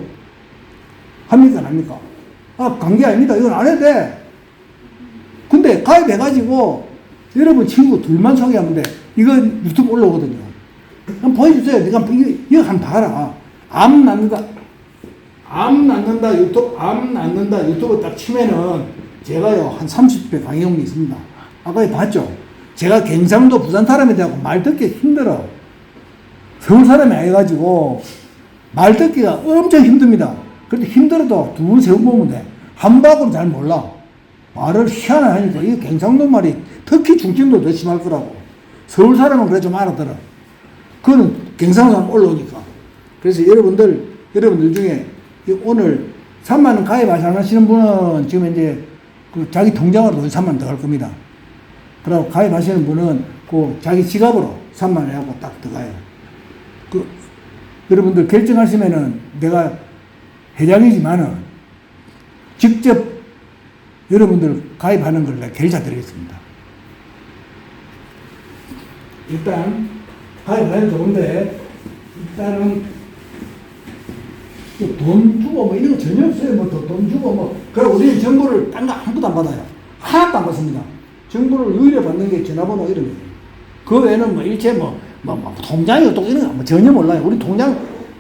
합니까, 안 합니까? 관계 아닙니다. 이건 안 해도 돼. 근데 가입해가지고, 여러분 친구 둘만 소개하면 돼. 이거 유튜브 올라오거든요. 한번 보여주세요. 이거 한번 봐라. 암 낫는다 유튜브 딱 치면은, 제가요, 한 30배 강의용이 있습니다. 아까 봤죠? 제가 경상도 부산 사람에 대하고 말 듣기 힘들어. 서울 사람이 아니가지고 말 듣기가 엄청 힘듭니다. 그런데 힘들어도 두 번, 세 번 보면 돼. 한 박은 잘 몰라. 말을 희한하게 하니까 이 경상도 말이 특히 중증도 더 심할 거라고. 서울 사람은 그래 좀 알아들어. 그거는 경상도 사람 올라오니까. 그래서 여러분들 중에 오늘 3만 원 가입 안 하시는 분은 지금 이제 그 자기 통장으로 돈 3만 원 더 갈 겁니다. 그리고 가입하시는 분은 그 자기 지갑으로 3만 원 하고 딱 들어가요. 여러분들 결정하시면은 내가 회장이지만은 직접 여러분들 가입하는 걸 내가 결자 드리겠습니다. 일단 가입하면 좋은데 일단은 돈 주고 뭐 이런 거 전혀 없어요. 뭐 돈 주고 그래 우리는 정보를 딴 거 아무것도 안 받아요. 하나도 안 받습니다. 정보를 유일하게 받는 게 전화번호 이런 거예요. 그 외에는 일체 통장이 어떻게 이런 거 전혀 몰라요.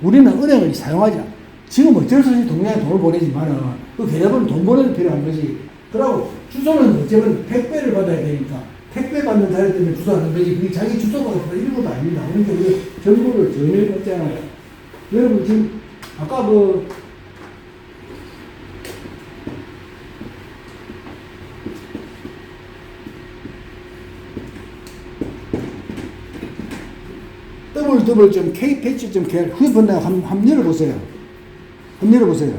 우리는 은행을 사용하지 않아. 지금 어쩔 수 없이 통장에 돈을 보내지만은 그 계좌번호 돈 보내도 필요한 거지. 그러고 주소는 어쩌면 택배를 받아야 되니까 택배 받는 자리 때문에 주소하는 거지. 그게 자기 주소가 없다 이런 것도 아닙니다. 그러니까 그 정보를 전혀 받지 않아요. 여러분 지금 아까 www.kpatch.kr 휴대폰 내가 한번 열어보세요. 한번 열어보세요.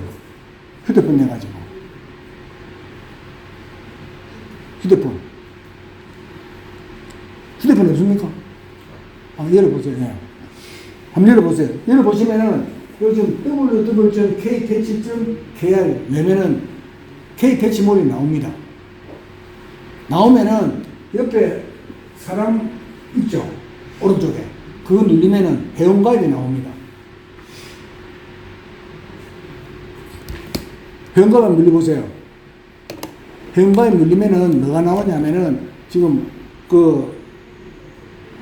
휴대폰 내가지고. 휴대폰 없습니까? 열어보세요. 네. 한번 열어보세요. 열어보시면은 요즘 www.kpatch.kr 내면은 K패치몰이 나옵니다. 나오면은 옆에 사람 있죠? 오른쪽에. 그거 누르면은 회원가입이 나옵니다. 회원가입 눌러보세요. 회원가입 누르면은 뭐가 나오냐면은 지금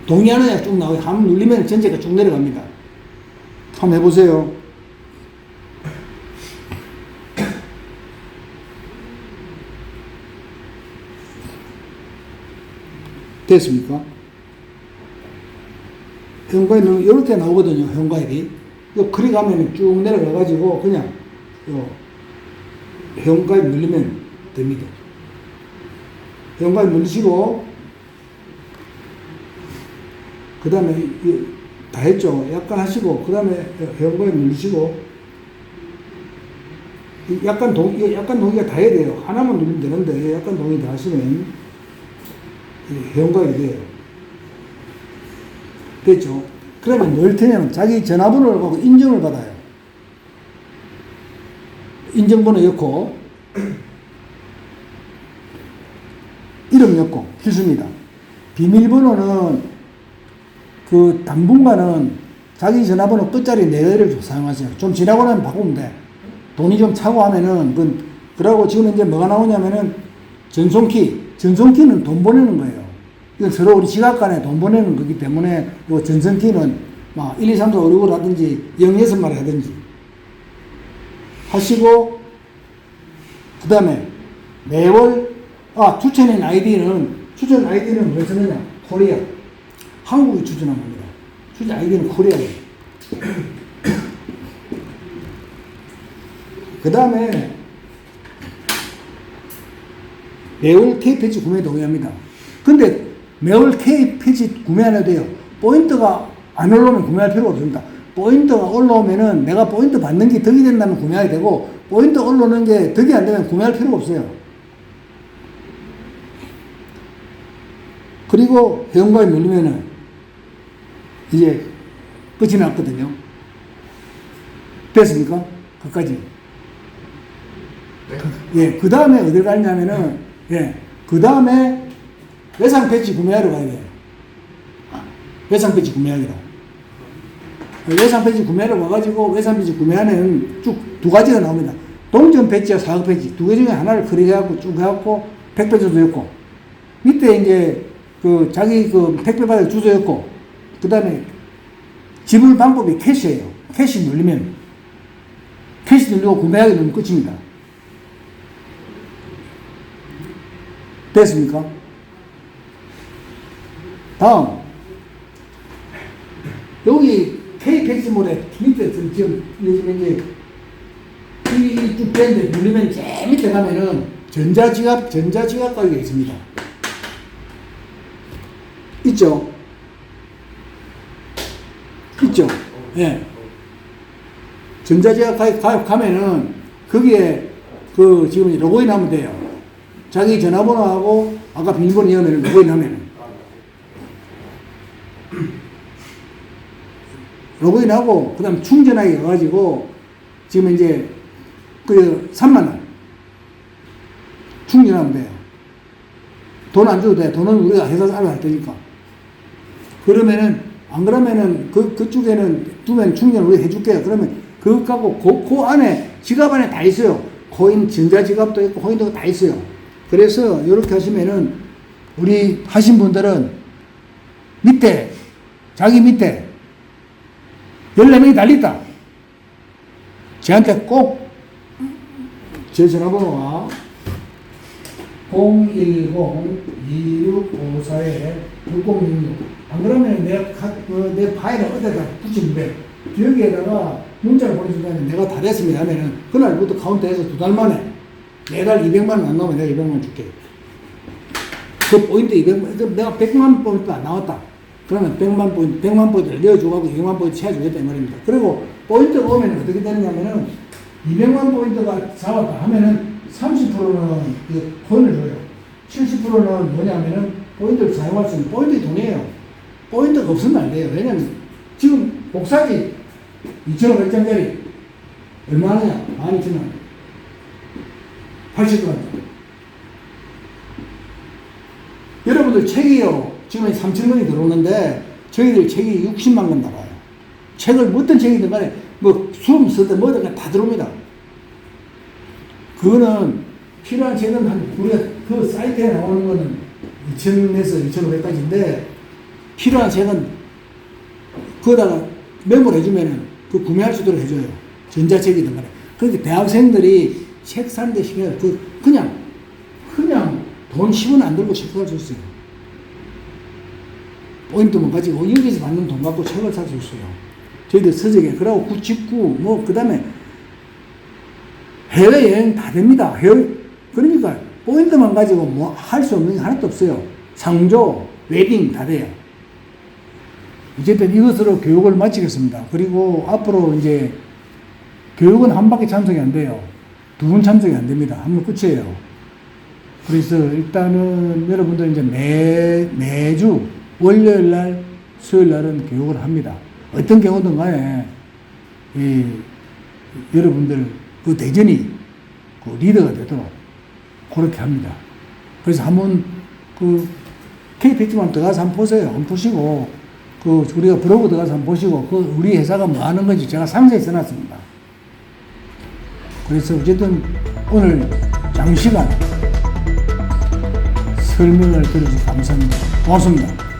동의하느냐 쭉 나와요. 한번 누르면 전체가 쭉 내려갑니다. 한번 해보세요. 됐습니까? 회원가입은 이렇게 나오거든요. 회원가입이. 클릭하면 쭉 내려가가지고 그냥 회원가입 누르면 됩니다. 회원가입 누르시고 그 다음에 다 했죠. 약간 하시고 그 다음에 회원가입 누르시고 약간 동의가 다 해야 돼요. 하나만 누르면 되는데 약간 동의 다 하시면 회원가입이 돼요. 됐죠? 그러면 늘 테면 자기 전화번호를 갖고 인증을 받아요. 인증번호 넣고 이름 넣고 필수입니다. 비밀번호는 당분간은 자기 전화번호 끝자리 4개를 사용하세요. 좀 지나고 나면 바꾸면 돼. 돈이 좀 차고 하면은 그러고 지금 이제 뭐가 나오냐면은 전송키는 돈 보내는 거예요. 이건 서로 우리 지갑 간에 돈 보내는 거기 때문에 요 전송키는 1, 2, 3, 4, 5, 6을 하든지 0, 6마리 하든지 하시고 그 다음에 매월 추천 아이디는 왜 쓰느냐? 코리아. 한국이 추천한 겁니다. 추천 아이디는 코리아예요. 그 다음에 매월 K 패치 구매 동의합니다. 근데 매월 K 패치 구매 안 해도 돼요. 포인트가 안 올라오면 구매할 필요가 없습니다. 포인트가 올라오면은 내가 포인트 받는 게 덕이 된다면 구매하게 되고, 포인트 올라오는 게 덕이 안 되면 구매할 필요가 없어요. 그리고 회원가입 누르면은 이제 끝이 났거든요. 됐습니까? 그까지. 네. 예, 그 다음에 어딜 가냐면은, 예, 그 다음에 외상 패치 구매하러 가야 돼요. 외상 패치 구매하기로. 외상 패치 구매하러 와가지고 외상 패치 구매하는 쭉 두 가지가 나옵니다. 동전 패치와 사각 패치. 두 개 중에 하나를 클릭해갖고 쭉 해갖고 택배 주소였고, 밑에 이제 그 자기 그 택배 받을 주소였고, 그 다음에 지불 방법이 캐시예요. 캐시 누르면, 캐시 누르고 구매하기 누르면 끝입니다. 됐습니까? 다음. 여기 K 패치몰에 밑에 지금 이제 이쭉 되는데 누르면 제일 밑에 가면은 전자지갑 가격이 있습니다. 있죠? 있죠? 예. 전자지갑 가입 가면은 거기에 그 지금 로그인 하면 돼요. 자기 전화번호하고 아까 비밀번호 넣으면 로그인 하면은. 로그인하고 그 다음 충전하기 가가지고 지금 이제 그 3만원 충전하면 돼요. 돈 안 줘도 돼. 돈은 우리가 회사에서 알아서 할 테니까. 그러면은 안 그러면은 그쪽에는 두면 충전 우리가 해줄게요. 그러면 그거 갖고 그 안에 지갑 안에 다 있어요. 코인 전자지갑도 있고 코인도 다 있어요. 그래서 이렇게 하시면은 우리 하신 분들은 밑에 자기 밑에 14명이 달렸다. 저한테 꼭 제 전화번호가 010-2654-6066. 안 그러면 내 파일을 어디다 붙이면 돼. 여기에다가 문자를 보내준다면 내가 다 됐습니다 하면은 그날부터 카운트해서 2달 만에 매달 200만 원 안 나오면 내가 200만 원 줄게. 그 포인트 200만, 내가 100만 포인트 안 나왔다. 그러면 100만 포인트를 내어주고 200만 포인트 채워주겠다 이 말입니다. 그리고 포인트가 오면 어떻게 되느냐면은 200만 포인트가 잡았다 하면은 30%는 그 코인을 줘요. 70%는 뭐냐면은 포인트를 사용할 수 있는 포인트 돈이에요. 포인트가 없으면 안 돼요. 왜냐면 지금 복사기 2,500장짜리 얼마냐? 12,000원. 80원. 여러분들 책이요. 지금 3,000권이 들어오는데 저희들 책이 60만 권 나가요. 책을 어떤 책이든 간에 뭐 수업 쓰든 뭐든 다 들어옵니다. 그거는 필요한 책은 우리가 그 사이트에 나오는 거는 2,000에서 2,500까지인데 필요한 책은 그거다가 메모를 해주면은 그 구매할 수 있도록 해줘요. 전자책이든 간에. 그러니까 대학생들이 책 사는 데 시켜요. 그냥 돈 10원 안 들고 책 살 수 있어요. 포인트만 가지고 여기서 받는 돈 갖고 책을 살 수 있어요. 저희들 서적에 그러고 919 뭐 그 다음에 해외여행 다 됩니다. 그러니까 포인트만 가지고 뭐 할 수 없는 게 하나도 없어요. 상조, 웨딩 다 돼요. 어쨌든 이것으로 교육을 마치겠습니다. 그리고 앞으로 이제 교육은 한 바퀴 참석이 안 돼요. 2분 참석이 안 됩니다. 한 번 끝이에요. 그래서 일단은 여러분들 이제 매주 월요일 날, 수요일 날은 교육을 합니다. 어떤 경우든 간에 여러분들 그 대전이 그 리더가 되도록 그렇게 합니다. 그래서 한번 그 K패치만 들어가서 한번 보세요. 한번 보시고 그 우리가 브로그 들어가서 한번 보시고 그 우리 회사가 뭐 하는 건지 제가 상세히 써놨습니다. 그래서 어쨌든 오늘 장시간 설명을 들어주셔서 감사합니다. 고맙습니다.